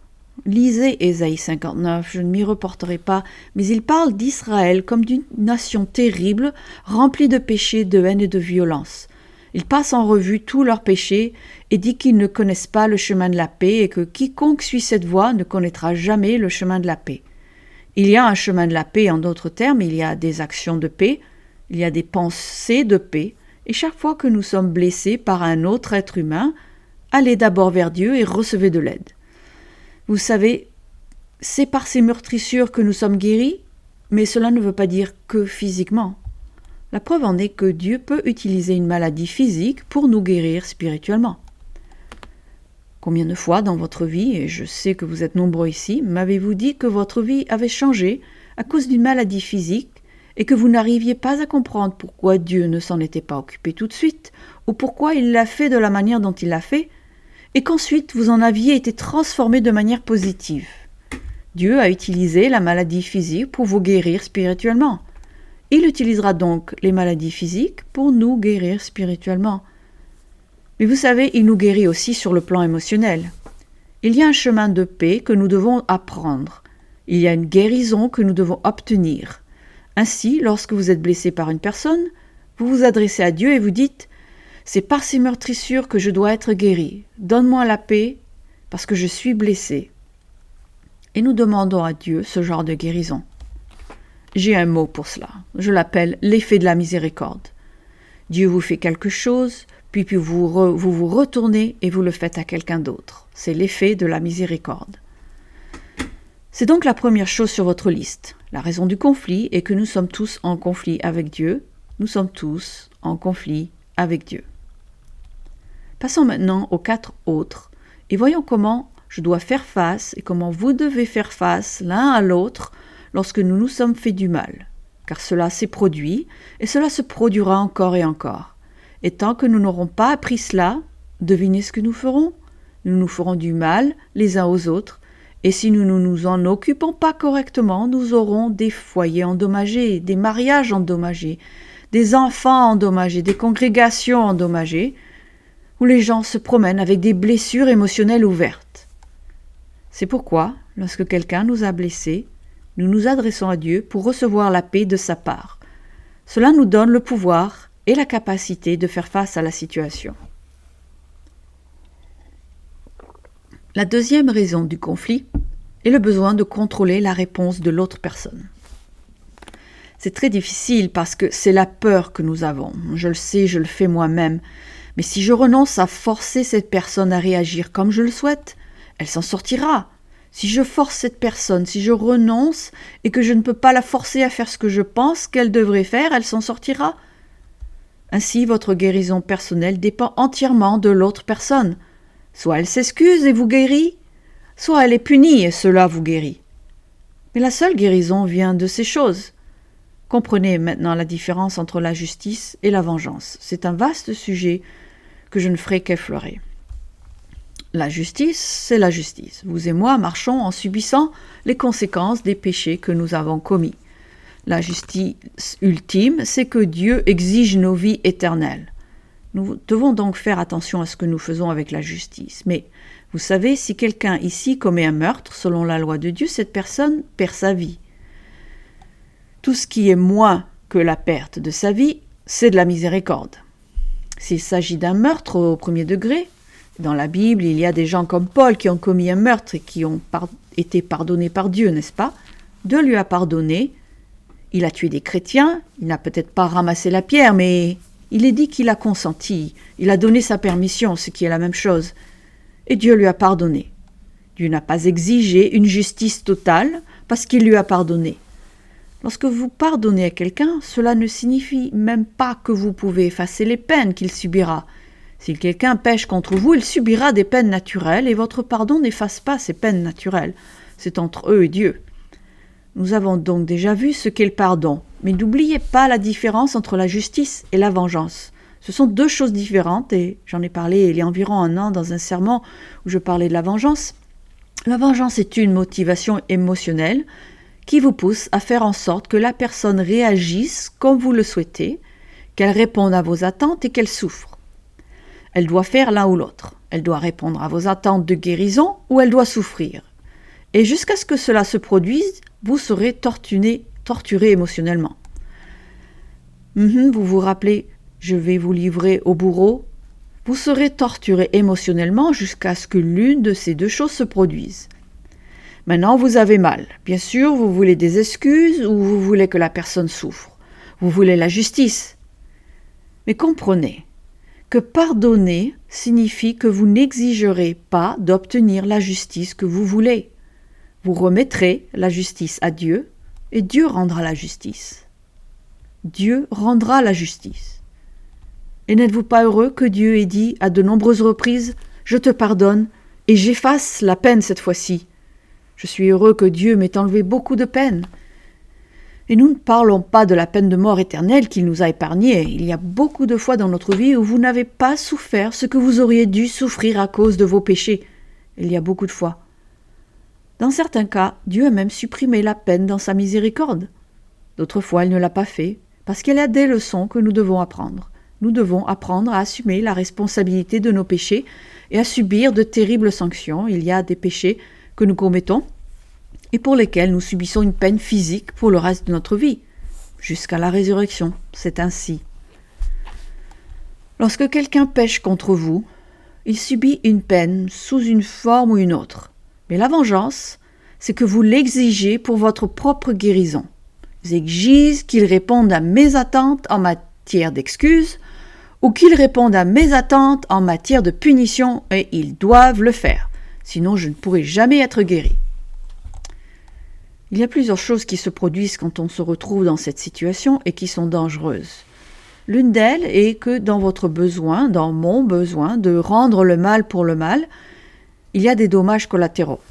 lisez Ésaïe 59, je ne m'y reporterai pas, mais il parle d'Israël comme d'une nation terrible, remplie de péchés, de haine et de violence. Il passe en revue tous leurs péchés et dit qu'ils ne connaissent pas le chemin de la paix et que quiconque suit cette voie ne connaîtra jamais le chemin de la paix. Il y a un chemin de la paix, en d'autres termes, il y a des actions de paix, il y a des pensées de paix, et chaque fois que nous sommes blessés par un autre être humain, allez d'abord vers Dieu et recevez de l'aide. Vous savez, c'est par ces meurtrissures que nous sommes guéris, mais cela ne veut pas dire que physiquement. La preuve en est que Dieu peut utiliser une maladie physique pour nous guérir spirituellement. Combien de fois dans votre vie, et je sais que vous êtes nombreux ici, m'avez-vous dit que votre vie avait changé à cause d'une maladie physique et que vous n'arriviez pas à comprendre pourquoi Dieu ne s'en était pas occupé tout de suite, ou pourquoi il l'a fait de la manière dont il l'a fait, et qu'ensuite vous en aviez été transformé de manière positive. Dieu a utilisé la maladie physique pour vous guérir spirituellement. Il utilisera donc les maladies physiques pour nous guérir spirituellement. Mais vous savez, il nous guérit aussi sur le plan émotionnel. Il y a un chemin de paix que nous devons apprendre. Il y a une guérison que nous devons obtenir. Ainsi, lorsque vous êtes blessé par une personne, vous vous adressez à Dieu et vous dites « C'est par ces meurtrissures que je dois être guéri. Donne-moi la paix parce que je suis blessé. » Et nous demandons à Dieu ce genre de guérison. J'ai un mot pour cela. Je l'appelle l'effet de la miséricorde. Dieu vous fait quelque chose, puis vous vous retournez et vous le faites à quelqu'un d'autre. C'est l'effet de la miséricorde. C'est donc la première chose sur votre liste. La raison du conflit est que nous sommes tous en conflit avec Dieu. Nous sommes tous en conflit avec Dieu. Passons maintenant aux 4 autres et voyons comment je dois faire face et comment vous devez faire face l'un à l'autre lorsque nous nous sommes fait du mal. Car cela s'est produit et cela se produira encore et encore. Et tant que nous n'aurons pas appris cela, devinez ce que nous ferons. Nous nous ferons du mal les uns aux autres. Et si nous ne nous en occupons pas correctement, nous aurons des foyers endommagés, des mariages endommagés, des enfants endommagés, des congrégations endommagées, où les gens se promènent avec des blessures émotionnelles ouvertes. C'est pourquoi, lorsque quelqu'un nous a blessés, nous nous adressons à Dieu pour recevoir la paix de sa part. Cela nous donne le pouvoir et la capacité de faire face à la situation. La deuxième raison du conflit est le besoin de contrôler la réponse de l'autre personne. C'est très difficile parce que c'est la peur que nous avons. Je le sais, je le fais moi-même. Mais si je renonce à forcer cette personne à réagir comme je le souhaite, elle s'en sortira. Si je force cette personne, si je renonce et que je ne peux pas la forcer à faire ce que je pense qu'elle devrait faire, elle s'en sortira. Ainsi, votre guérison personnelle dépend entièrement de l'autre personne. Soit elle s'excuse et vous guérit, soit elle est punie et cela vous guérit. Mais la seule guérison vient de ces choses. Comprenez maintenant la différence entre la justice et la vengeance. C'est un vaste sujet que je ne ferai qu'effleurer. La justice, c'est la justice. Vous et moi marchons en subissant les conséquences des péchés que nous avons commis. La justice ultime, c'est que Dieu exige nos vies éternelles. Nous devons donc faire attention à ce que nous faisons avec la justice. Mais vous savez, si quelqu'un ici commet un meurtre, selon la loi de Dieu, cette personne perd sa vie. Tout ce qui est moins que la perte de sa vie, c'est de la miséricorde. S'il s'agit d'un meurtre au premier degré, dans la Bible, il y a des gens comme Paul qui ont commis un meurtre et qui ont été pardonnés par Dieu, n'est-ce pas? Dieu lui a pardonné. Il a tué des chrétiens, il n'a peut-être pas ramassé la pierre, mais il est dit qu'il a consenti. Il a donné sa permission, ce qui est la même chose. Et Dieu lui a pardonné. Dieu n'a pas exigé une justice totale parce qu'il lui a pardonné. Lorsque vous pardonnez à quelqu'un, cela ne signifie même pas que vous pouvez effacer les peines qu'il subira. Si quelqu'un pêche contre vous, il subira des peines naturelles et votre pardon n'efface pas ces peines naturelles. C'est entre eux et Dieu. Nous avons donc déjà vu ce qu'est le pardon, mais n'oubliez pas la différence entre la justice et la vengeance. Ce sont deux choses différentes et j'en ai parlé il y a environ 1 an dans un sermon où je parlais de la vengeance. La vengeance est une motivation émotionnelle qui vous pousse à faire en sorte que la personne réagisse comme vous le souhaitez, qu'elle réponde à vos attentes et qu'elle souffre. Elle doit faire l'un ou l'autre. Elle doit répondre à vos attentes de guérison ou elle doit souffrir. Et jusqu'à ce que cela se produise, vous serez torturé émotionnellement. Vous vous rappelez, je vais vous livrer au bourreau. Vous serez torturé émotionnellement jusqu'à ce que l'une de ces deux choses se produise. Maintenant, vous avez mal. Bien sûr, vous voulez des excuses ou vous voulez que la personne souffre. Vous voulez la justice. Mais comprenez que pardonner signifie que vous n'exigerez pas d'obtenir la justice que vous voulez. Vous remettrez la justice à Dieu et Dieu rendra la justice. Dieu rendra la justice. Et n'êtes-vous pas heureux que Dieu ait dit à de nombreuses reprises « Je te pardonne et j'efface la peine cette fois-ci ». Je suis heureux que Dieu m'ait enlevé beaucoup de peine. Et nous ne parlons pas de la peine de mort éternelle qu'il nous a épargnée. Il y a beaucoup de fois dans notre vie où vous n'avez pas souffert ce que vous auriez dû souffrir à cause de vos péchés. Il y a beaucoup de fois. Dans certains cas, Dieu a même supprimé la peine dans sa miséricorde. D'autres fois, il ne l'a pas fait, parce qu'il y a des leçons que nous devons apprendre. Nous devons apprendre à assumer la responsabilité de nos péchés et à subir de terribles sanctions. Il y a des péchés que nous commettons et pour lesquels nous subissons une peine physique pour le reste de notre vie, jusqu'à la résurrection. C'est ainsi. Lorsque quelqu'un pêche contre vous, il subit une peine sous une forme ou une autre. Mais la vengeance, c'est que vous l'exigez pour votre propre guérison. J'exige qu'il réponde à mes attentes en matière d'excuses ou qu'il réponde à mes attentes en matière de punition et ils doivent le faire. Sinon, je ne pourrai jamais être guéri. Il y a plusieurs choses qui se produisent quand on se retrouve dans cette situation et qui sont dangereuses. L'une d'elles est que dans votre besoin, dans mon besoin de rendre le mal pour le mal, il y a des dommages collatéraux.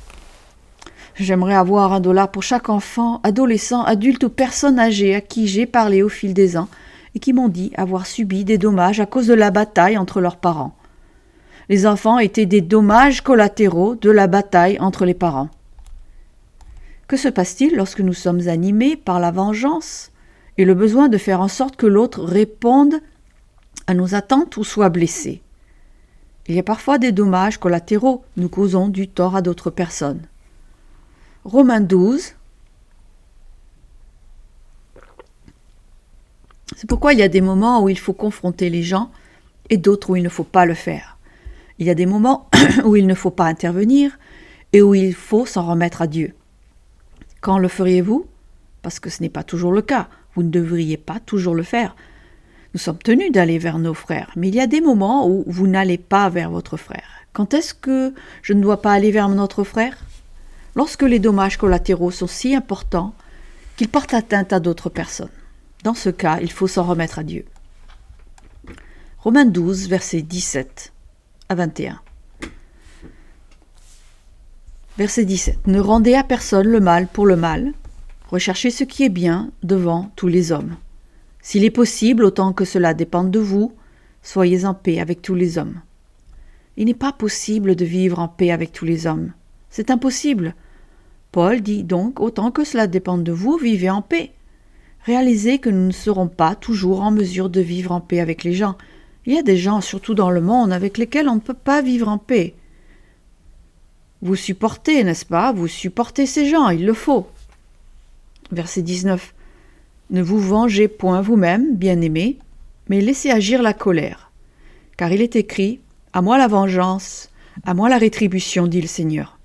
J'aimerais avoir $1 pour chaque enfant, adolescent, adulte ou personne âgée à qui j'ai parlé au fil des ans et qui m'ont dit avoir subi des dommages à cause de la bataille entre leurs parents. Les enfants étaient des dommages collatéraux de la bataille entre les parents. Que se passe-t-il lorsque nous sommes animés par la vengeance et le besoin de faire en sorte que l'autre réponde à nos attentes ou soit blessé? Il y a parfois des dommages collatéraux, nous causons du tort à d'autres personnes. Romains 12. C'est pourquoi il y a des moments où il faut confronter les gens et d'autres où il ne faut pas le faire. Il y a des moments où il ne faut pas intervenir et où il faut s'en remettre à Dieu. Quand le feriez-vous? Parce que ce n'est pas toujours le cas. Vous ne devriez pas toujours le faire. Nous sommes tenus d'aller vers nos frères, mais il y a des moments où vous n'allez pas vers votre frère. Quand est-ce que je ne dois pas aller vers notre frère? Lorsque les dommages collatéraux sont si importants qu'ils portent atteinte à d'autres personnes. Dans ce cas, il faut s'en remettre à Dieu. Romains 12, versets 17 à 21. Verset 17. Ne rendez à personne le mal pour le mal. Recherchez ce qui est bien devant tous les hommes. S'il est possible, autant que cela dépende de vous, soyez en paix avec tous les hommes. Il n'est pas possible de vivre en paix avec tous les hommes. C'est impossible. Paul dit donc, autant que cela dépende de vous, vivez en paix. Réalisez que nous ne serons pas toujours en mesure de vivre en paix avec les gens. Il y a des gens, surtout dans le monde, avec lesquels on ne peut pas vivre en paix. Vous supportez, n'est-ce pas? Vous supportez ces gens, il le faut. Verset 19. Ne vous vengez point vous-même, bien-aimés, mais laissez agir la colère. Car il est écrit, à moi la vengeance, à moi la rétribution, dit le Seigneur.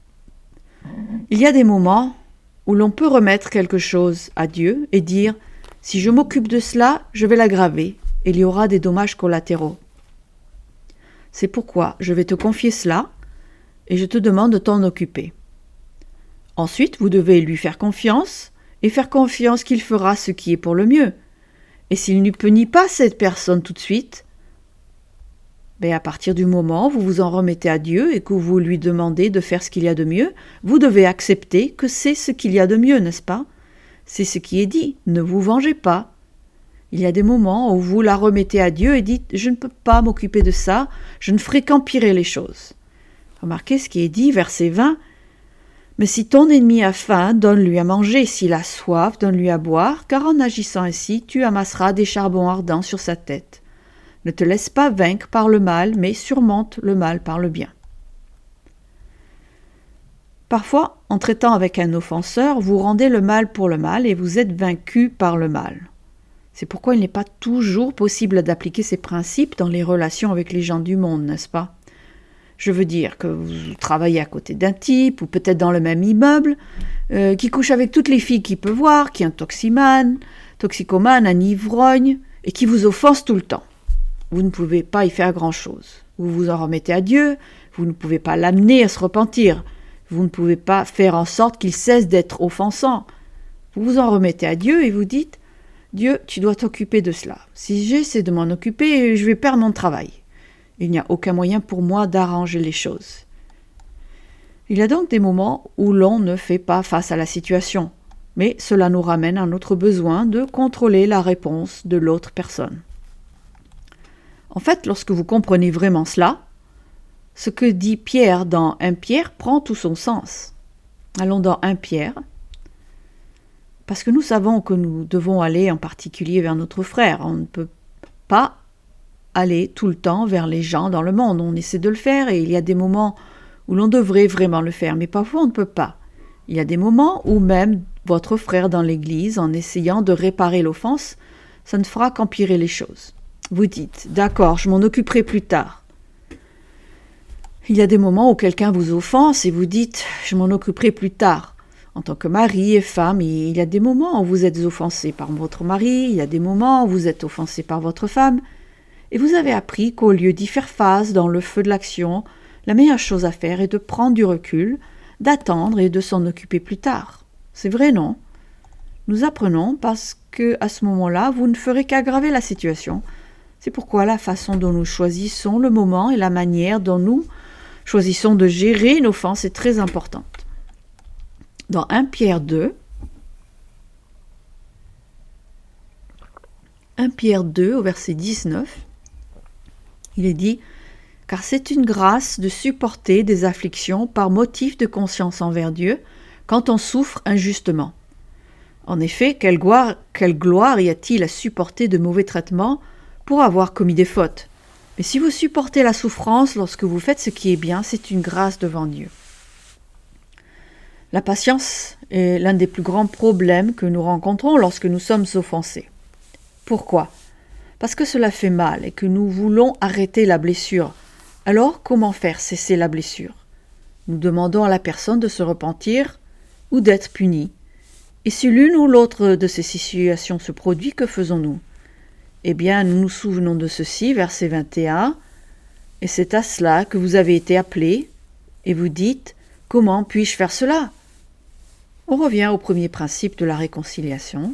Il y a des moments où l'on peut remettre quelque chose à Dieu et dire « Si je m'occupe de cela, je vais l'aggraver et il y aura des dommages collatéraux. » C'est pourquoi je vais te confier cela et je te demande de t'en occuper. Ensuite, vous devez lui faire confiance et faire confiance qu'il fera ce qui est pour le mieux. Et s'il ne punit pas cette personne tout de suite, à partir du moment où vous vous en remettez à Dieu et que vous lui demandez de faire ce qu'il y a de mieux, vous devez accepter que c'est ce qu'il y a de mieux, n'est-ce pas? C'est ce qui est dit, ne vous vengez pas. Il y a des moments où vous la remettez à Dieu et dites « je ne peux pas m'occuper de ça, je ne ferai qu'empirer les choses ». Remarquez ce qui est dit, verset 20. « Mais si ton ennemi a faim, donne-lui à manger, s'il a soif, donne-lui à boire, car en agissant ainsi, tu amasseras des charbons ardents sur sa tête. Ne te laisse pas vaincre par le mal, mais surmonte le mal par le bien. » Parfois, en traitant avec un offenseur, vous rendez le mal pour le mal et vous êtes vaincu par le mal. C'est pourquoi il n'est pas toujours possible d'appliquer ces principes dans les relations avec les gens du monde, n'est-ce pas? Je veux dire que vous travaillez à côté d'un type, ou peut-être dans le même immeuble, qui couche avec toutes les filles qu'il peut voir, qui est un toxicomane, un ivrogne, et qui vous offense tout le temps. Vous ne pouvez pas y faire grand-chose. Vous vous en remettez à Dieu, vous ne pouvez pas l'amener à se repentir, vous ne pouvez pas faire en sorte qu'il cesse d'être offensant. Vous vous en remettez à Dieu et vous dites « Dieu, tu dois t'occuper de cela. Si j'essaie de m'en occuper, je vais perdre mon travail. Il n'y a aucun moyen pour moi d'arranger les choses. » Il y a donc des moments où l'on ne fait pas face à la situation, mais cela nous ramène à notre besoin de contrôler la réponse de l'autre personne. En fait, lorsque vous comprenez vraiment cela, ce que dit Pierre dans 1 Pierre prend tout son sens. Allons dans 1 Pierre, parce que nous savons que nous devons aller en particulier vers notre frère. On ne peut pas aller tout le temps vers les gens dans le monde. On essaie de le faire et il y a des moments où l'on devrait vraiment le faire, mais parfois on ne peut pas. Il y a des moments où même votre frère dans l'église, en essayant de réparer l'offense, ça ne fera qu'empirer les choses. Vous dites, d'accord, je m'en occuperai plus tard. Il y a des moments où quelqu'un vous offense et vous dites, je m'en occuperai plus tard. En tant que mari et femme, il y a des moments où vous êtes offensé par votre mari, il y a des moments où vous êtes offensé par votre femme, et vous avez appris qu'au lieu d'y faire face dans le feu de l'action, la meilleure chose à faire est de prendre du recul, d'attendre et de s'en occuper plus tard. C'est vrai, non? Nous apprenons parce que à ce moment-là, vous ne ferez qu'aggraver la situation. C'est pourquoi la façon dont nous choisissons le moment et la manière dont nous choisissons de gérer une offense est très importante. Dans 1 Pierre 2, au verset 19, il est dit « Car c'est une grâce de supporter des afflictions par motif de conscience envers Dieu quand on souffre injustement. En effet, quelle gloire y a-t-il à supporter de mauvais traitements pour avoir commis des fautes? Mais si vous supportez la souffrance lorsque vous faites ce qui est bien, c'est une grâce devant Dieu. » La patience est l'un des plus grands problèmes que nous rencontrons lorsque nous sommes offensés. Pourquoi? Parce que cela fait mal et que nous voulons arrêter la blessure. Alors, comment faire cesser la blessure? Nous demandons à la personne de se repentir ou d'être punie. Et si l'une ou l'autre de ces situations se produit, que faisons-nous? Eh bien, nous nous souvenons de ceci, verset 21, « Et c'est à cela que vous avez été appelés, et vous dites, comment puis-je faire cela ?» On revient au premier principe de la réconciliation.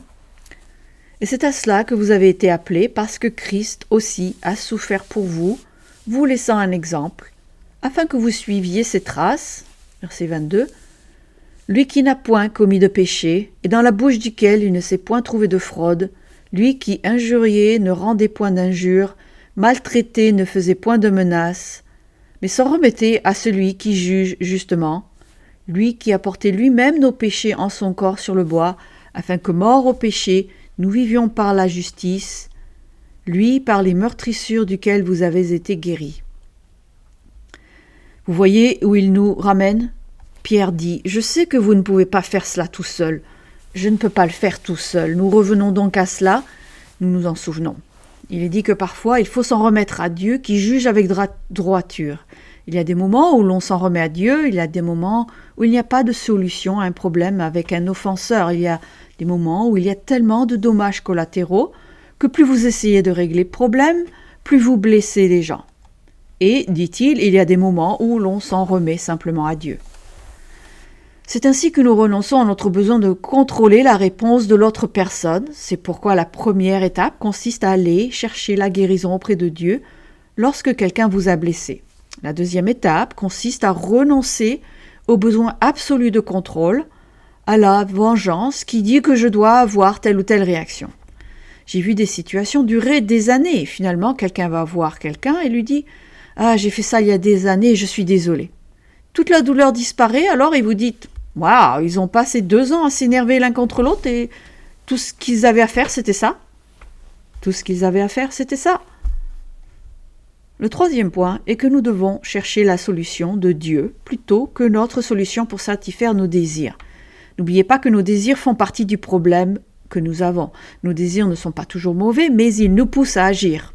« Et c'est à cela que vous avez été appelés, parce que Christ aussi a souffert pour vous, vous laissant un exemple, afin que vous suiviez ses traces. » Verset 22. « Lui qui n'a point commis de péché, et dans la bouche duquel il ne s'est point trouvé de fraude, lui qui injuriait ne rendait point d'injures, maltraité ne faisait point de menaces, mais s'en remettait à celui qui juge justement, lui qui a porté lui-même nos péchés en son corps sur le bois, afin que, morts au péché, nous vivions par la justice, lui par les meurtrissures duquel vous avez été guéris. » Vous voyez où il nous ramène? Pierre dit, « Je sais que vous ne pouvez pas faire cela tout seul. Je ne peux pas le faire tout seul. Nous revenons donc à cela, nous nous en souvenons. » Il est dit que parfois, il faut s'en remettre à Dieu qui juge avec droiture. Il y a des moments où l'on s'en remet à Dieu, il y a des moments où il n'y a pas de solution à un problème avec un offenseur. Il y a des moments où il y a tellement de dommages collatéraux que plus vous essayez de régler le problème, plus vous blessez les gens. Et, dit-il, il y a des moments où l'on s'en remet simplement à Dieu. C'est ainsi que nous renonçons à notre besoin de contrôler la réponse de l'autre personne. C'est pourquoi la première étape consiste à aller chercher la guérison auprès de Dieu lorsque quelqu'un vous a blessé. La deuxième étape consiste à renoncer au besoin absolu de contrôle, à la vengeance qui dit que je dois avoir telle ou telle réaction. J'ai vu des situations durer des années. Finalement, quelqu'un va voir quelqu'un et lui dit « Ah, j'ai fait ça il y a des années et je suis désolé. » Toute la douleur disparaît alors et vous dites « Waouh, ils ont passé 2 ans à s'énerver l'un contre l'autre et tout ce qu'ils avaient à faire, c'était ça. » Tout ce qu'ils avaient à faire, c'était ça. Le troisième point est que nous devons chercher la solution de Dieu plutôt que notre solution pour satisfaire nos désirs. N'oubliez pas que nos désirs font partie du problème que nous avons. Nos désirs ne sont pas toujours mauvais, mais ils nous poussent à agir.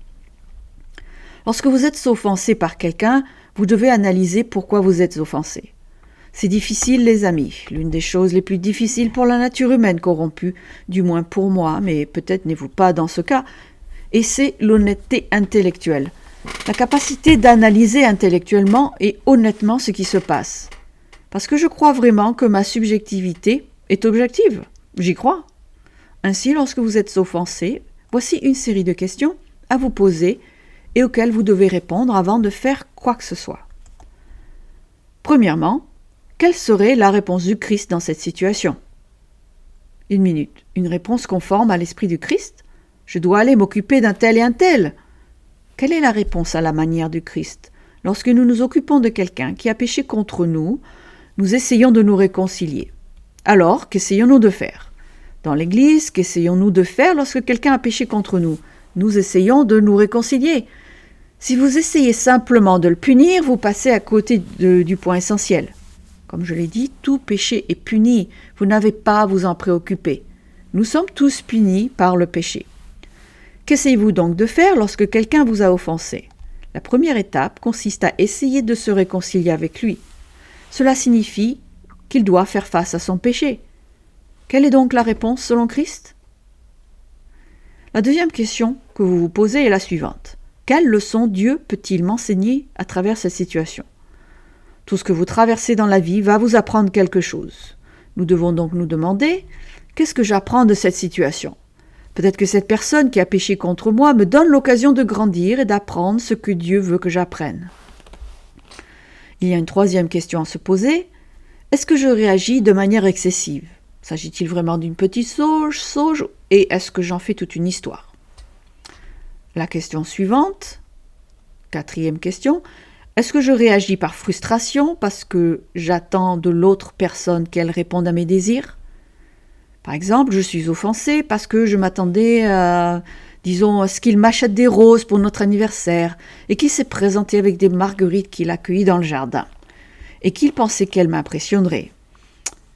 Lorsque vous êtes offensé par quelqu'un, vous devez analyser pourquoi vous êtes offensé. C'est difficile, les amis, l'une des choses les plus difficiles pour la nature humaine corrompue, du moins pour moi, mais peut-être n'êtes-vous pas dans ce cas, et c'est l'honnêteté intellectuelle. La capacité d'analyser intellectuellement et honnêtement ce qui se passe. Parce que je crois vraiment que ma subjectivité est objective. J'y crois. Ainsi, lorsque vous êtes offensé, voici une série de questions à vous poser et auxquelles vous devez répondre avant de faire quoi que ce soit. Premièrement, quelle serait la réponse du Christ dans cette situation? 1 minute. Une réponse conforme à l'esprit du Christ? Je dois aller m'occuper d'un tel et un tel. Quelle est la réponse à la manière du Christ? Lorsque nous nous occupons de quelqu'un qui a péché contre nous, nous essayons de nous réconcilier. Alors, qu'essayons-nous de faire? Dans l'Église, qu'essayons-nous de faire lorsque quelqu'un a péché contre nous? Nous essayons de nous réconcilier. Si vous essayez simplement de le punir, vous passez à côté du point essentiel. Comme je l'ai dit, tout péché est puni. Vous n'avez pas à vous en préoccuper. Nous sommes tous punis par le péché. Qu'essayez-vous donc de faire lorsque quelqu'un vous a offensé ? La première étape consiste à essayer de se réconcilier avec lui. Cela signifie qu'il doit faire face à son péché. Quelle est donc la réponse selon Christ ? La deuxième question que vous vous posez est la suivante. Quelle leçon Dieu peut-il m'enseigner à travers cette situation ? Tout ce que vous traversez dans la vie va vous apprendre quelque chose. Nous devons donc nous demander, qu'est-ce que j'apprends de cette situation ? Peut-être que cette personne qui a péché contre moi me donne l'occasion de grandir et d'apprendre ce que Dieu veut que j'apprenne. Il y a une troisième question à se poser. Est-ce que je réagis de manière excessive ? S'agit-il vraiment d'une petite sauge et est-ce que j'en fais toute une histoire ? La question suivante, quatrième question, est-ce que je réagis par frustration parce que j'attends de l'autre personne qu'elle réponde à mes désirs ? Par exemple, je suis offensée parce que je m'attendais à ce qu'il m'achète des roses pour notre anniversaire et qu'il s'est présenté avec des marguerites qu'il a cueillies dans le jardin et qu'il pensait qu'elles m'impressionneraient.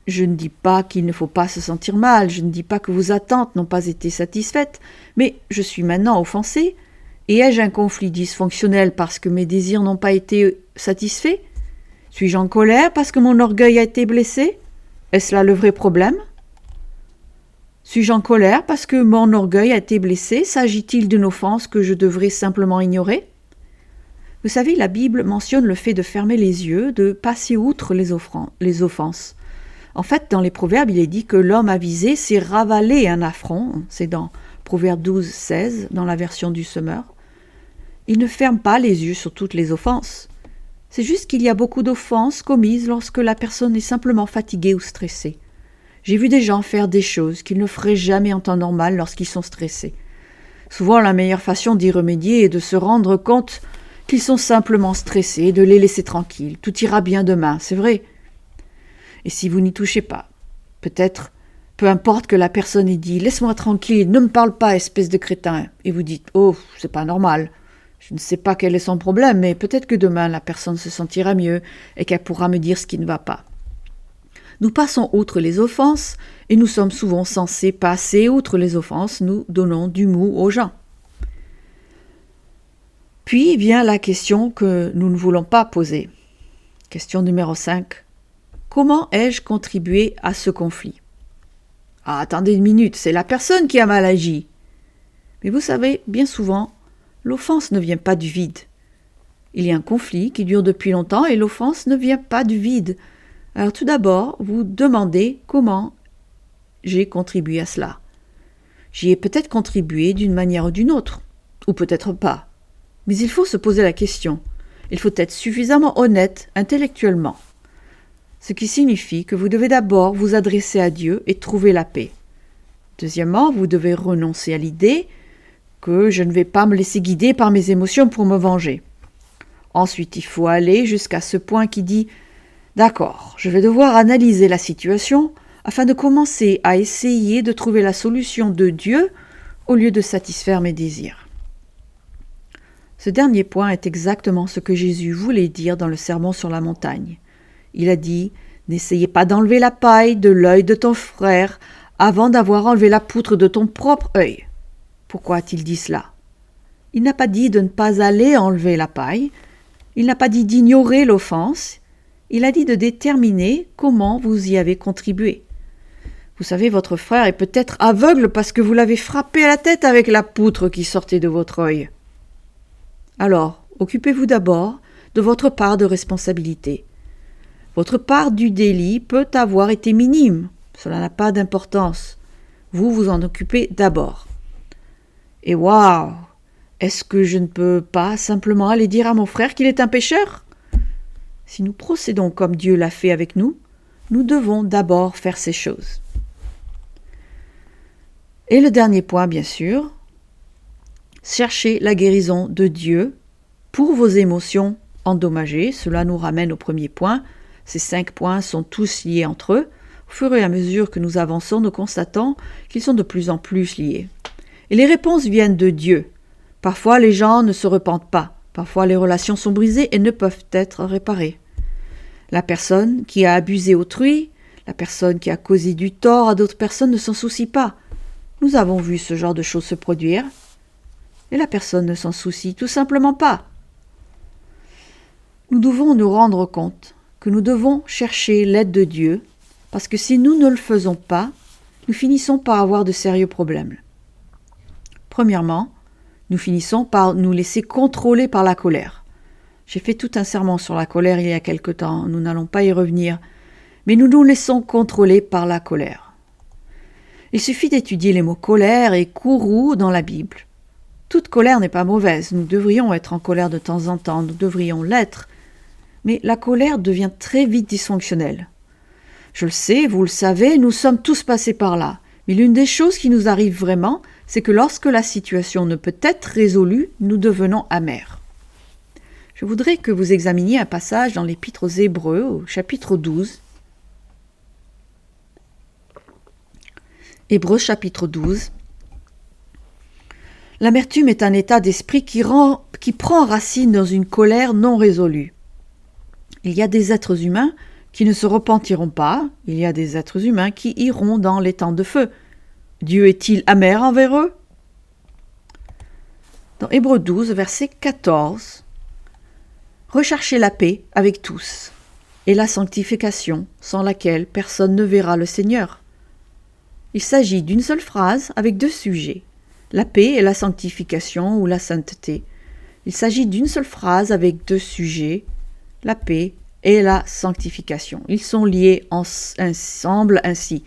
Je ne dis pas qu'il ne faut pas se sentir mal, je ne dis pas que vos attentes n'ont pas été satisfaites, mais je suis maintenant offensée. Et ai-je un conflit dysfonctionnel parce que mes désirs n'ont pas été satisfaits ? Suis-je en colère parce que mon orgueil a été blessé ? Est-ce là le vrai problème ? Suis-je en colère parce que mon orgueil a été blessé ? S'agit-il d'une offense que je devrais simplement ignorer ? Vous savez, la Bible mentionne le fait de fermer les yeux, de passer outre les offenses. En fait, dans les Proverbes, il est dit que l'homme avisé s'est ravalé un affront. C'est dans Proverbe 12, 16, dans la version du Semeur. Il ne ferme pas les yeux sur toutes les offenses. C'est juste qu'il y a beaucoup d'offenses commises lorsque la personne est simplement fatiguée ou stressée. J'ai vu des gens faire des choses qu'ils ne feraient jamais en temps normal lorsqu'ils sont stressés. Souvent, la meilleure façon d'y remédier est de se rendre compte qu'ils sont simplement stressés et de les laisser tranquilles. Tout ira bien demain, c'est vrai. Et si vous n'y touchez pas, peut-être, peu importe que la personne ait dit « Laisse-moi tranquille, ne me parle pas, espèce de crétin », et vous dites « Oh, c'est pas normal ». Je ne sais pas quel est son problème, mais peut-être que demain, la personne se sentira mieux et qu'elle pourra me dire ce qui ne va pas. Nous passons outre les offenses et nous sommes souvent censés passer outre les offenses, nous donnons du mou aux gens. Puis vient la question que nous ne voulons pas poser. Question numéro 5. Comment ai-je contribué à ce conflit ? Ah, attendez une minute, c'est la personne qui a mal agi. Mais vous savez, bien souvent, l'offense ne vient pas du vide. Il y a un conflit qui dure depuis longtemps et l'offense ne vient pas du vide. Alors tout d'abord, vous demandez comment j'ai contribué à cela. J'y ai peut-être contribué d'une manière ou d'une autre, ou peut-être pas. Mais il faut se poser la question. Il faut être suffisamment honnête intellectuellement. Ce qui signifie que vous devez d'abord vous adresser à Dieu et trouver la paix. Deuxièmement, vous devez renoncer à l'idée que je ne vais pas me laisser guider par mes émotions pour me venger. Ensuite, il faut aller jusqu'à ce point qui dit « D'accord, je vais devoir analyser la situation afin de commencer à essayer de trouver la solution de Dieu au lieu de satisfaire mes désirs. » Ce dernier point est exactement ce que Jésus voulait dire dans le Sermon sur la montagne. Il a dit « N'essayez pas d'enlever la paille de l'œil de ton frère avant d'avoir enlevé la poutre de ton propre œil. » Pourquoi a-t-il dit cela ? Il n'a pas dit de ne pas aller enlever la paille, il n'a pas dit d'ignorer l'offense, il a dit de déterminer comment vous y avez contribué. Vous savez, votre frère est peut-être aveugle parce que vous l'avez frappé à la tête avec la poutre qui sortait de votre œil. Alors, occupez-vous d'abord de votre part de responsabilité. Votre part du délit peut avoir été minime, cela n'a pas d'importance. Vous vous en occupez d'abord. Et waouh, est-ce que je ne peux pas simplement aller dire à mon frère qu'il est un pécheur ? Si nous procédons comme Dieu l'a fait avec nous, nous devons d'abord faire ces choses. Et le dernier point, bien sûr, cherchez la guérison de Dieu pour vos émotions endommagées. Cela nous ramène au premier point. Ces 5 points sont tous liés entre eux. Au fur et à mesure que nous avançons, nous constatons qu'ils sont de plus en plus liés. Et les réponses viennent de Dieu. Parfois, les gens ne se repentent pas. Parfois, les relations sont brisées et ne peuvent être réparées. La personne qui a abusé autrui, la personne qui a causé du tort à d'autres personnes ne s'en soucie pas. Nous avons vu ce genre de choses se produire. Et la personne ne s'en soucie tout simplement pas. Nous devons nous rendre compte que nous devons chercher l'aide de Dieu, parce que si nous ne le faisons pas, nous finissons par avoir de sérieux problèmes. Premièrement, nous finissons par nous laisser contrôler par la colère. J'ai fait tout un sermon sur la colère il y a quelque temps, nous n'allons pas y revenir, mais nous nous laissons contrôler par la colère. Il suffit d'étudier les mots colère et courroux dans la Bible. Toute colère n'est pas mauvaise, nous devrions être en colère de temps en temps, nous devrions l'être, mais la colère devient très vite dysfonctionnelle. Je le sais, vous le savez, nous sommes tous passés par là, mais l'une des choses qui nous arrive vraiment, c'est que lorsque la situation ne peut être résolue, nous devenons amers. Je voudrais que vous examiniez un passage dans l'Épître aux Hébreux, au chapitre 12. Hébreux chapitre 12. L'amertume est un état d'esprit qui prend racine dans une colère non résolue. Il y a des êtres humains qui ne se repentiront pas, il y a des êtres humains qui iront dans les temps de feu. Dieu est-il amer envers eux? Dans Hébreux 12, verset 14, « Recherchez la paix avec tous, et la sanctification, sans laquelle personne ne verra le Seigneur. » Il s'agit d'une seule phrase avec deux sujets, la paix et la sanctification ou la sainteté. Il s'agit d'une seule phrase avec deux sujets, la paix et la sanctification. Ils sont liés ensemble ainsi.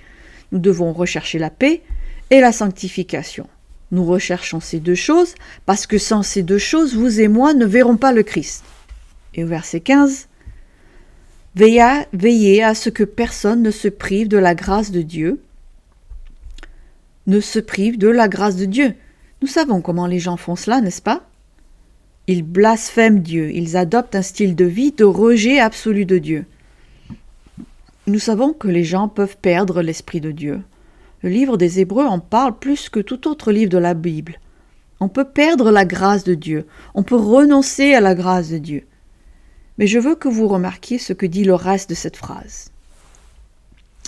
Nous devons rechercher la paix et la sanctification. Nous recherchons ces deux choses parce que sans ces deux choses, vous et moi ne verrons pas le Christ. Et au verset 15, « Veillez à ce que personne ne se prive de la grâce de Dieu. » Ne se prive de la grâce de Dieu. Nous savons comment les gens font cela, n'est-ce pas? Ils blasphèment Dieu, ils adoptent un style de vie de rejet absolu de Dieu. Nous savons que les gens peuvent perdre l'Esprit de Dieu. Le livre des Hébreux en parle plus que tout autre livre de la Bible. On peut perdre la grâce de Dieu, on peut renoncer à la grâce de Dieu. Mais je veux que vous remarquiez ce que dit le reste de cette phrase.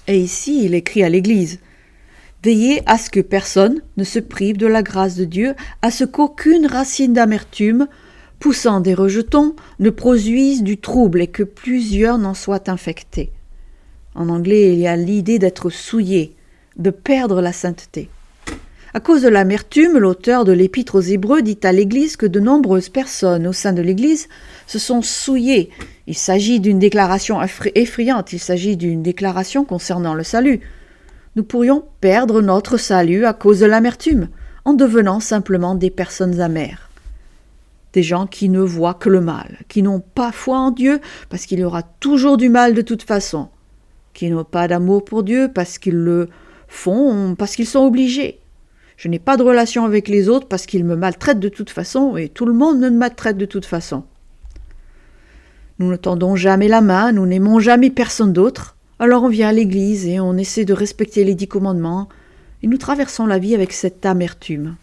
Et ici, il écrit à l'Église, « Veillez à ce que personne ne se prive de la grâce de Dieu, à ce qu'aucune racine d'amertume, poussant des rejetons, ne produise du trouble et que plusieurs n'en soient infectés. » En anglais, il y a l'idée d'être souillé, de perdre la sainteté. À cause de l'amertume, l'auteur de l'Épître aux Hébreux dit à l'Église que de nombreuses personnes au sein de l'Église se sont souillées. Il s'agit d'une déclaration effrayante, il s'agit d'une déclaration concernant le salut. Nous pourrions perdre notre salut à cause de l'amertume, en devenant simplement des personnes amères. Des gens qui ne voient que le mal, qui n'ont pas foi en Dieu parce qu'il y aura toujours du mal de toute façon, qui n'ont pas d'amour pour Dieu parce qu'ils le font, parce qu'ils sont obligés. Je n'ai pas de relation avec les autres parce qu'ils me maltraitent de toute façon et tout le monde me maltraite de toute façon. Nous ne tendons jamais la main, nous n'aimons jamais personne d'autre. Alors on vient à l'église et on essaie de respecter les 10 commandements et nous traversons la vie avec cette amertume,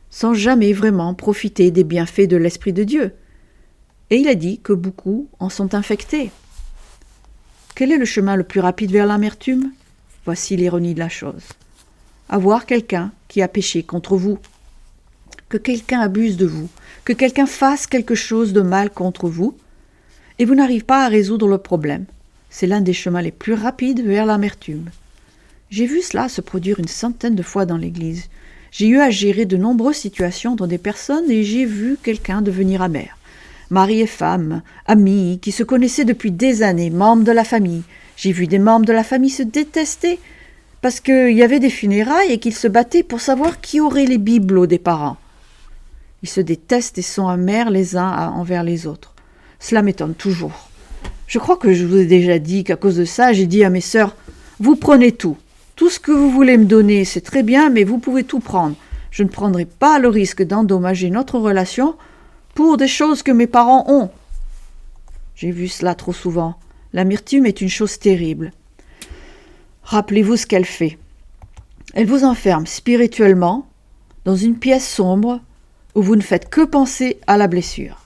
sans jamais vraiment profiter des bienfaits de l'Esprit de Dieu. Et il a dit que beaucoup en sont infectés. Quel est le chemin le plus rapide vers l'amertume? Voici l'ironie de la chose. Avoir quelqu'un qui a péché contre vous, que quelqu'un abuse de vous, que quelqu'un fasse quelque chose de mal contre vous, et vous n'arrivez pas à résoudre le problème. C'est l'un des chemins les plus rapides vers l'amertume. J'ai vu cela se produire une centaine de fois dans l'Église. J'ai eu à gérer de nombreuses situations dans des personnes et j'ai vu quelqu'un devenir amer. Mari et femme, amis, qui se connaissaient depuis des années, membres de la famille. J'ai vu des membres de la famille se détester parce qu'il y avait des funérailles et qu'ils se battaient pour savoir qui aurait les bibelots des parents. Ils se détestent et sont amers les uns envers les autres. Cela m'étonne toujours. Je crois que je vous ai déjà dit qu'à cause de ça, j'ai dit à mes sœurs, « Vous prenez tout. Tout ce que vous voulez me donner, c'est très bien, mais vous pouvez tout prendre. Je ne prendrai pas le risque d'endommager notre relation pour des choses que mes parents ont. » J'ai vu cela trop souvent. L'amertume est une chose terrible. Rappelez-vous ce qu'elle fait. Elle vous enferme spirituellement dans une pièce sombre où vous ne faites que penser à la blessure.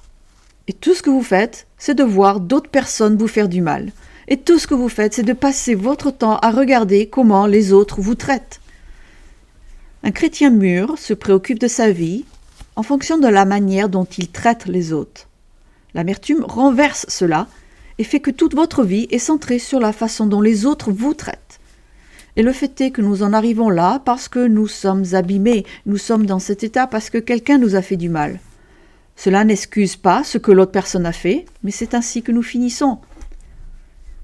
Et tout ce que vous faites, c'est de voir d'autres personnes vous faire du mal. Et tout ce que vous faites, c'est de passer votre temps à regarder comment les autres vous traitent. Un chrétien mûr se préoccupe de sa vie en fonction de la manière dont il traite les autres. L'amertume renverse cela et fait que toute votre vie est centrée sur la façon dont les autres vous traitent. Et le fait est que nous en arrivons là parce que nous sommes abîmés, nous sommes dans cet état parce que quelqu'un nous a fait du mal. Cela n'excuse pas ce que l'autre personne a fait, mais c'est ainsi que nous finissons.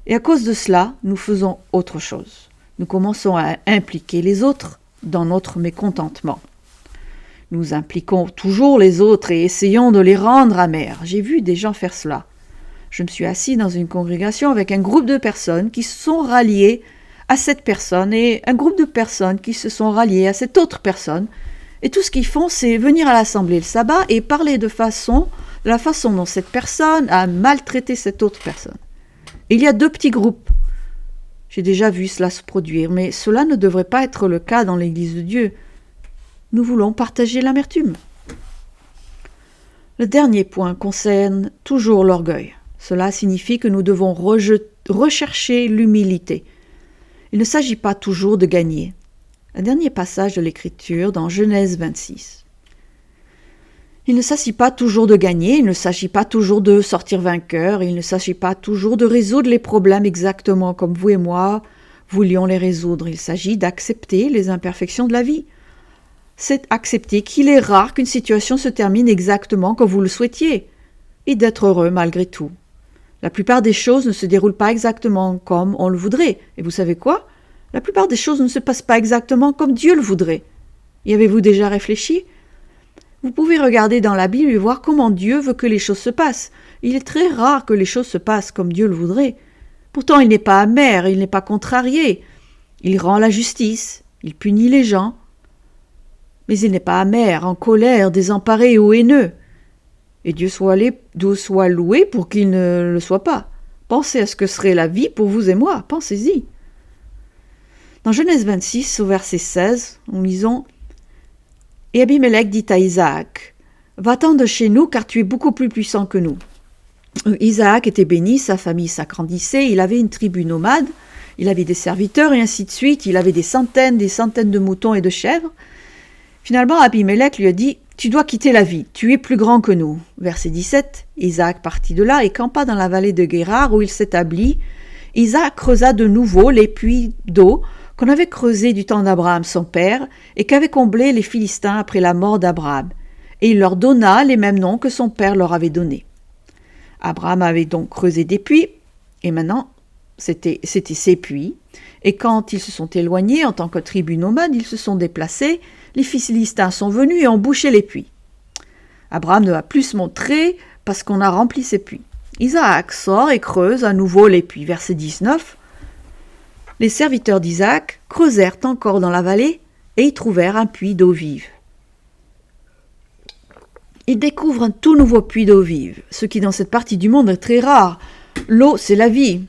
Et à cause de cela, nous faisons autre chose. Nous commençons à impliquer les autres dans notre mécontentement. Nous impliquons toujours les autres et essayons de les rendre amers. J'ai vu des gens faire cela. Je me suis assis dans une congrégation avec un groupe de personnes qui se sont ralliées à cette personne et un groupe de personnes qui se sont ralliées à cette autre personne. Et tout ce qu'ils font, c'est venir à l'assemblée le sabbat et parler de la façon dont cette personne a maltraité cette autre personne. Et il y a 2 petits groupes. J'ai déjà vu cela se produire, mais cela ne devrait pas être le cas dans l'Église de Dieu. Nous voulons partager l'amertume. Le dernier point concerne toujours l'orgueil. Cela signifie que nous devons rechercher l'humilité. Il ne s'agit pas toujours de gagner. Un dernier passage de l'Écriture dans Genèse 26. Il ne s'agit pas toujours de gagner, il ne s'agit pas toujours de sortir vainqueur, il ne s'agit pas toujours de résoudre les problèmes exactement comme vous et moi voulions les résoudre. Il s'agit d'accepter les imperfections de la vie. C'est accepter qu'il est rare qu'une situation se termine exactement comme vous le souhaitiez et d'être heureux malgré tout. La plupart des choses ne se déroulent pas exactement comme on le voudrait. Et vous savez quoi ? La plupart des choses ne se passent pas exactement comme Dieu le voudrait. Y avez-vous déjà réfléchi ? Vous pouvez regarder dans la Bible et voir comment Dieu veut que les choses se passent. Il est très rare que les choses se passent comme Dieu le voudrait. Pourtant, il n'est pas amer, il n'est pas contrarié. Il rend la justice, il punit les gens. Mais il n'est pas amer, en colère, désemparé ou haineux. Et Dieu soit loué pour qu'il ne le soit pas. Pensez à ce que serait la vie pour vous et moi, pensez-y. Dans Genèse 26, au verset 16, nous lisons « Et Abimelech dit à Isaac, « Va-t'en de chez nous, car tu es beaucoup plus puissant que nous. » Isaac était béni, sa famille s'agrandissait, il avait une tribu nomade, il avait des serviteurs et ainsi de suite, il avait des centaines de moutons et de chèvres. Finalement, Abimelech lui a dit « Tu dois quitter la ville, tu es plus grand que nous. » Verset 17, Isaac partit de là et campa dans la vallée de Guérar où il s'établit. Isaac creusa de nouveau les puits d'eau qu'on avait creusés du temps d'Abraham son père et qu'avaient comblés les Philistins après la mort d'Abraham. Et il leur donna les mêmes noms que son père leur avait donnés. Abraham avait donc creusé des puits et maintenant c'était ces puits. Et quand ils se sont éloignés en tant que tribu nomade, ils se sont déplacés. Les Philistins sont venus et ont bouché les puits. Abraham ne va plus se montrer parce qu'on a rempli ces puits. Isaac sort et creuse à nouveau les puits. Verset 19. Les serviteurs d'Isaac creusèrent encore dans la vallée et y trouvèrent un puits d'eau vive. Ils découvrent un tout nouveau puits d'eau vive, ce qui dans cette partie du monde est très rare. L'eau, c'est la vie.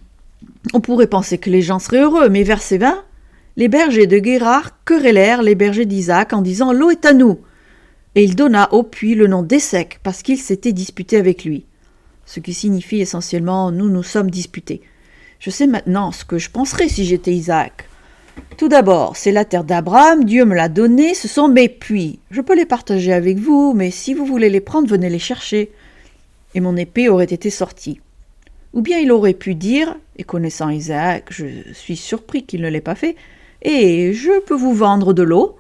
On pourrait penser que les gens seraient heureux, mais verset 20, les bergers de Guérar querellèrent les bergers d'Isaac en disant « L'eau est à nous !» Et il donna au puits le nom d'Essek parce qu'ils s'étaient disputés avec lui. Ce qui signifie essentiellement « nous nous sommes disputés ». Je sais maintenant ce que je penserais si j'étais Isaac. Tout d'abord, c'est la terre d'Abraham, Dieu me l'a donnée, ce sont mes puits. Je peux les partager avec vous, mais si vous voulez les prendre, venez les chercher. Et mon épée aurait été sortie. Ou bien il aurait pu dire, et connaissant Isaac, je suis surpris qu'il ne l'ait pas fait, « Et je peux vous vendre de l'eau ?»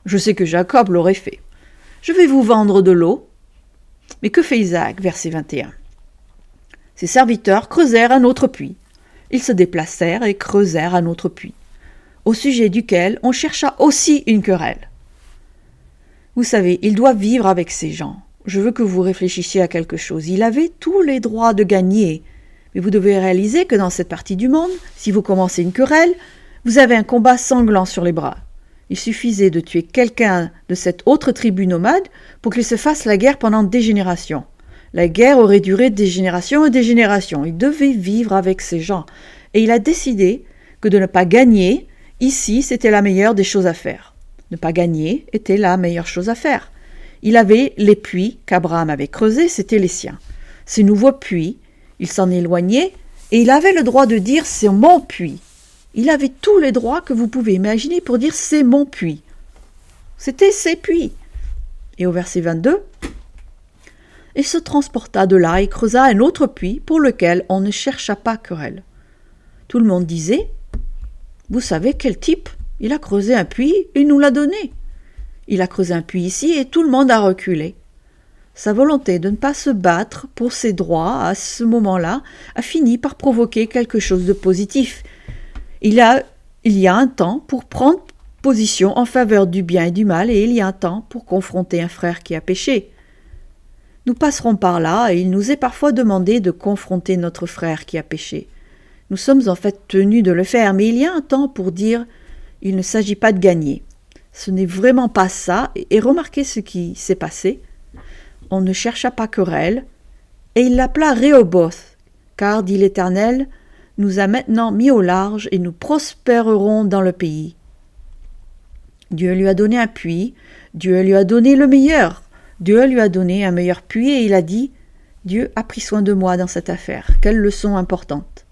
Je sais que Jacob l'aurait fait. « Je vais vous vendre de l'eau. » Mais que fait Isaac, verset 21 ? Ses serviteurs creusèrent un autre puits. Ils se déplacèrent et creusèrent un autre puits, au sujet duquel on chercha aussi une querelle. Vous savez, il doit vivre avec ces gens. Je veux que vous réfléchissiez à quelque chose. Il avait tous les droits de gagner. Mais vous devez réaliser que dans cette partie du monde, si vous commencez une querelle, vous avez un combat sanglant sur les bras. Il suffisait de tuer quelqu'un de cette autre tribu nomade pour qu'il se fasse la guerre pendant des générations. La guerre aurait duré des générations et des générations. Il devait vivre avec ces gens. Et il a décidé que de ne pas gagner, ici, c'était la meilleure des choses à faire. Ne pas gagner était la meilleure chose à faire. Il avait les puits qu'Abraham avait creusés, c'étaient les siens. Ces nouveaux puits, il s'en éloignait et il avait le droit de dire « c'est mon puits ». Il avait tous les droits que vous pouvez imaginer pour dire « c'est mon puits ». C'était ses puits. Et au verset 22, « Il se transporta de là et creusa un autre puits pour lequel on ne chercha pas querelle. » Tout le monde disait « Vous savez quel type? Il a creusé un puits et nous l'a donné. Il a creusé un puits ici et tout le monde a reculé. » Sa volonté de ne pas se battre pour ses droits à ce moment-là a fini par provoquer quelque chose de positif. Il y a un temps pour prendre position en faveur du bien et du mal et il y a un temps pour confronter un frère qui a péché. Nous passerons par là et il nous est parfois demandé de confronter notre frère qui a péché. Nous sommes en fait tenus de le faire, mais il y a un temps pour dire « il ne s'agit pas de gagner ». Ce n'est vraiment pas ça, et remarquez ce qui s'est passé. On ne chercha pas querelle, et il l'appela Rehoboth, car, dit l'Éternel, nous a maintenant mis au large et nous prospérerons dans le pays. Dieu lui a donné un puits, Dieu lui a donné le meilleur, Dieu lui a donné un meilleur puits et il a dit « Dieu a pris soin de moi dans cette affaire. Quelle leçon importante !»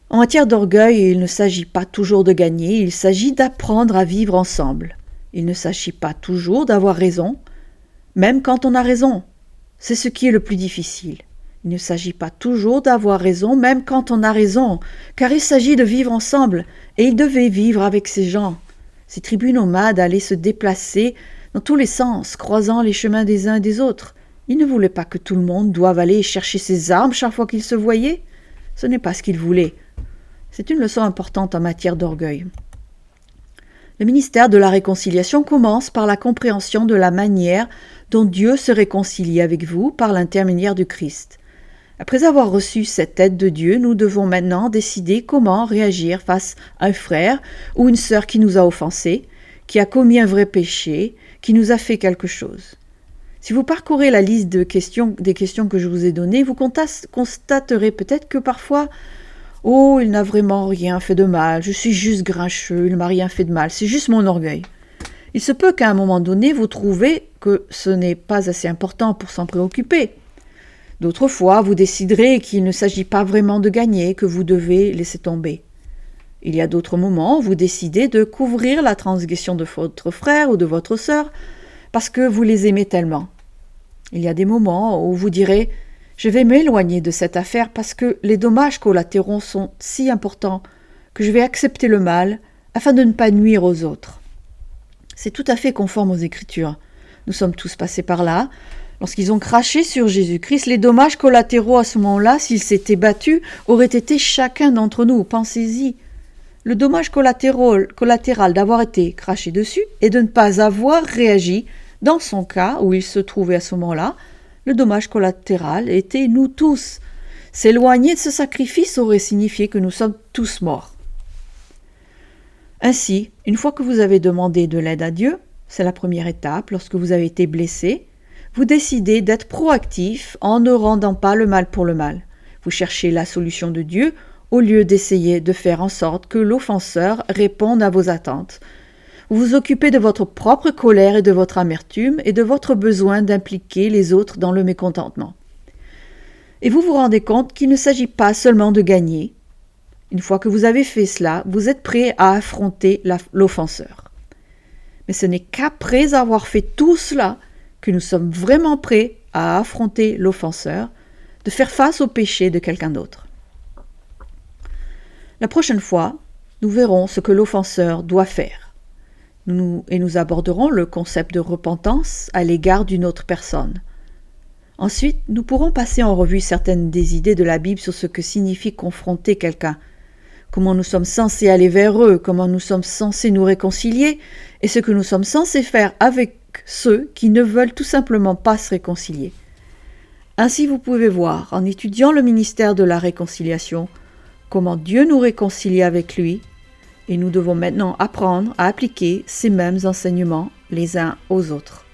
En matière d'orgueil, il ne s'agit pas toujours de gagner, il s'agit d'apprendre à vivre ensemble. Il ne s'agit pas toujours d'avoir raison, même quand on a raison. C'est ce qui est le plus difficile. Il ne s'agit pas toujours d'avoir raison, même quand on a raison, car il s'agit de vivre ensemble, et il devait vivre avec ces gens. Ces tribus nomades allaient se déplacer dans tous les sens, croisant les chemins des uns et des autres. Il ne voulait pas que tout le monde doive aller chercher ses armes chaque fois qu'il se voyait. Ce n'est pas ce qu'il voulait. C'est une leçon importante en matière d'orgueil. Le ministère de la réconciliation commence par la compréhension de la manière dont Dieu se réconcilie avec vous par l'intermédiaire du Christ. Après avoir reçu cette aide de Dieu, nous devons maintenant décider comment réagir face à un frère ou une sœur qui nous a offensés, qui a commis un vrai péché, qui nous a fait quelque chose. Si vous parcourez la liste des questions que je vous ai données, vous constaterez peut-être que parfois « Oh, il n'a vraiment rien fait de mal, je suis juste grincheux, il ne m'a rien fait de mal, c'est juste mon orgueil. » Il se peut qu'à un moment donné, vous trouvez que ce n'est pas assez important pour s'en préoccuper. D'autres fois, vous déciderez qu'il ne s'agit pas vraiment de gagner, que vous devez laisser tomber. Il y a d'autres moments où vous décidez de couvrir la transgression de votre frère ou de votre sœur parce que vous les aimez tellement. Il y a des moments où vous direz « Je vais m'éloigner de cette affaire parce que les dommages collatéraux sont si importants que je vais accepter le mal afin de ne pas nuire aux autres. » C'est tout à fait conforme aux Écritures. Nous sommes tous passés par là. Lorsqu'ils ont craché sur Jésus-Christ, les dommages collatéraux à ce moment-là, s'ils s'étaient battus, auraient été chacun d'entre nous. Pensez-y. Le dommage collatéral d'avoir été craché dessus et de ne pas avoir réagi dans son cas où il se trouvait à ce moment-là, le dommage collatéral était nous tous. S'éloigner de ce sacrifice aurait signifié que nous sommes tous morts. Ainsi, une fois que vous avez demandé de l'aide à Dieu, c'est la première étape, lorsque vous avez été blessé, vous décidez d'être proactif en ne rendant pas le mal pour le mal. Vous cherchez la solution de Dieu au lieu d'essayer de faire en sorte que l'offenseur réponde à vos attentes. Vous vous occupez de votre propre colère et de votre amertume et de votre besoin d'impliquer les autres dans le mécontentement. Et vous vous rendez compte qu'il ne s'agit pas seulement de gagner. Une fois que vous avez fait cela, vous êtes prêt à affronter l'offenseur. Mais ce n'est qu'après avoir fait tout cela que nous sommes vraiment prêts à affronter l'offenseur, de faire face au péché de quelqu'un d'autre. La prochaine fois, nous verrons ce que l'offenseur doit faire. Nous aborderons le concept de repentance à l'égard d'une autre personne. Ensuite, nous pourrons passer en revue certaines des idées de la Bible sur ce que signifie confronter quelqu'un, comment nous sommes censés aller vers eux, comment nous sommes censés nous réconcilier, et ce que nous sommes censés faire avec ceux qui ne veulent tout simplement pas se réconcilier. Ainsi, vous pouvez voir, en étudiant le ministère de la réconciliation, comment Dieu nous réconcilie avec lui, et nous devons maintenant apprendre à appliquer ces mêmes enseignements les uns aux autres.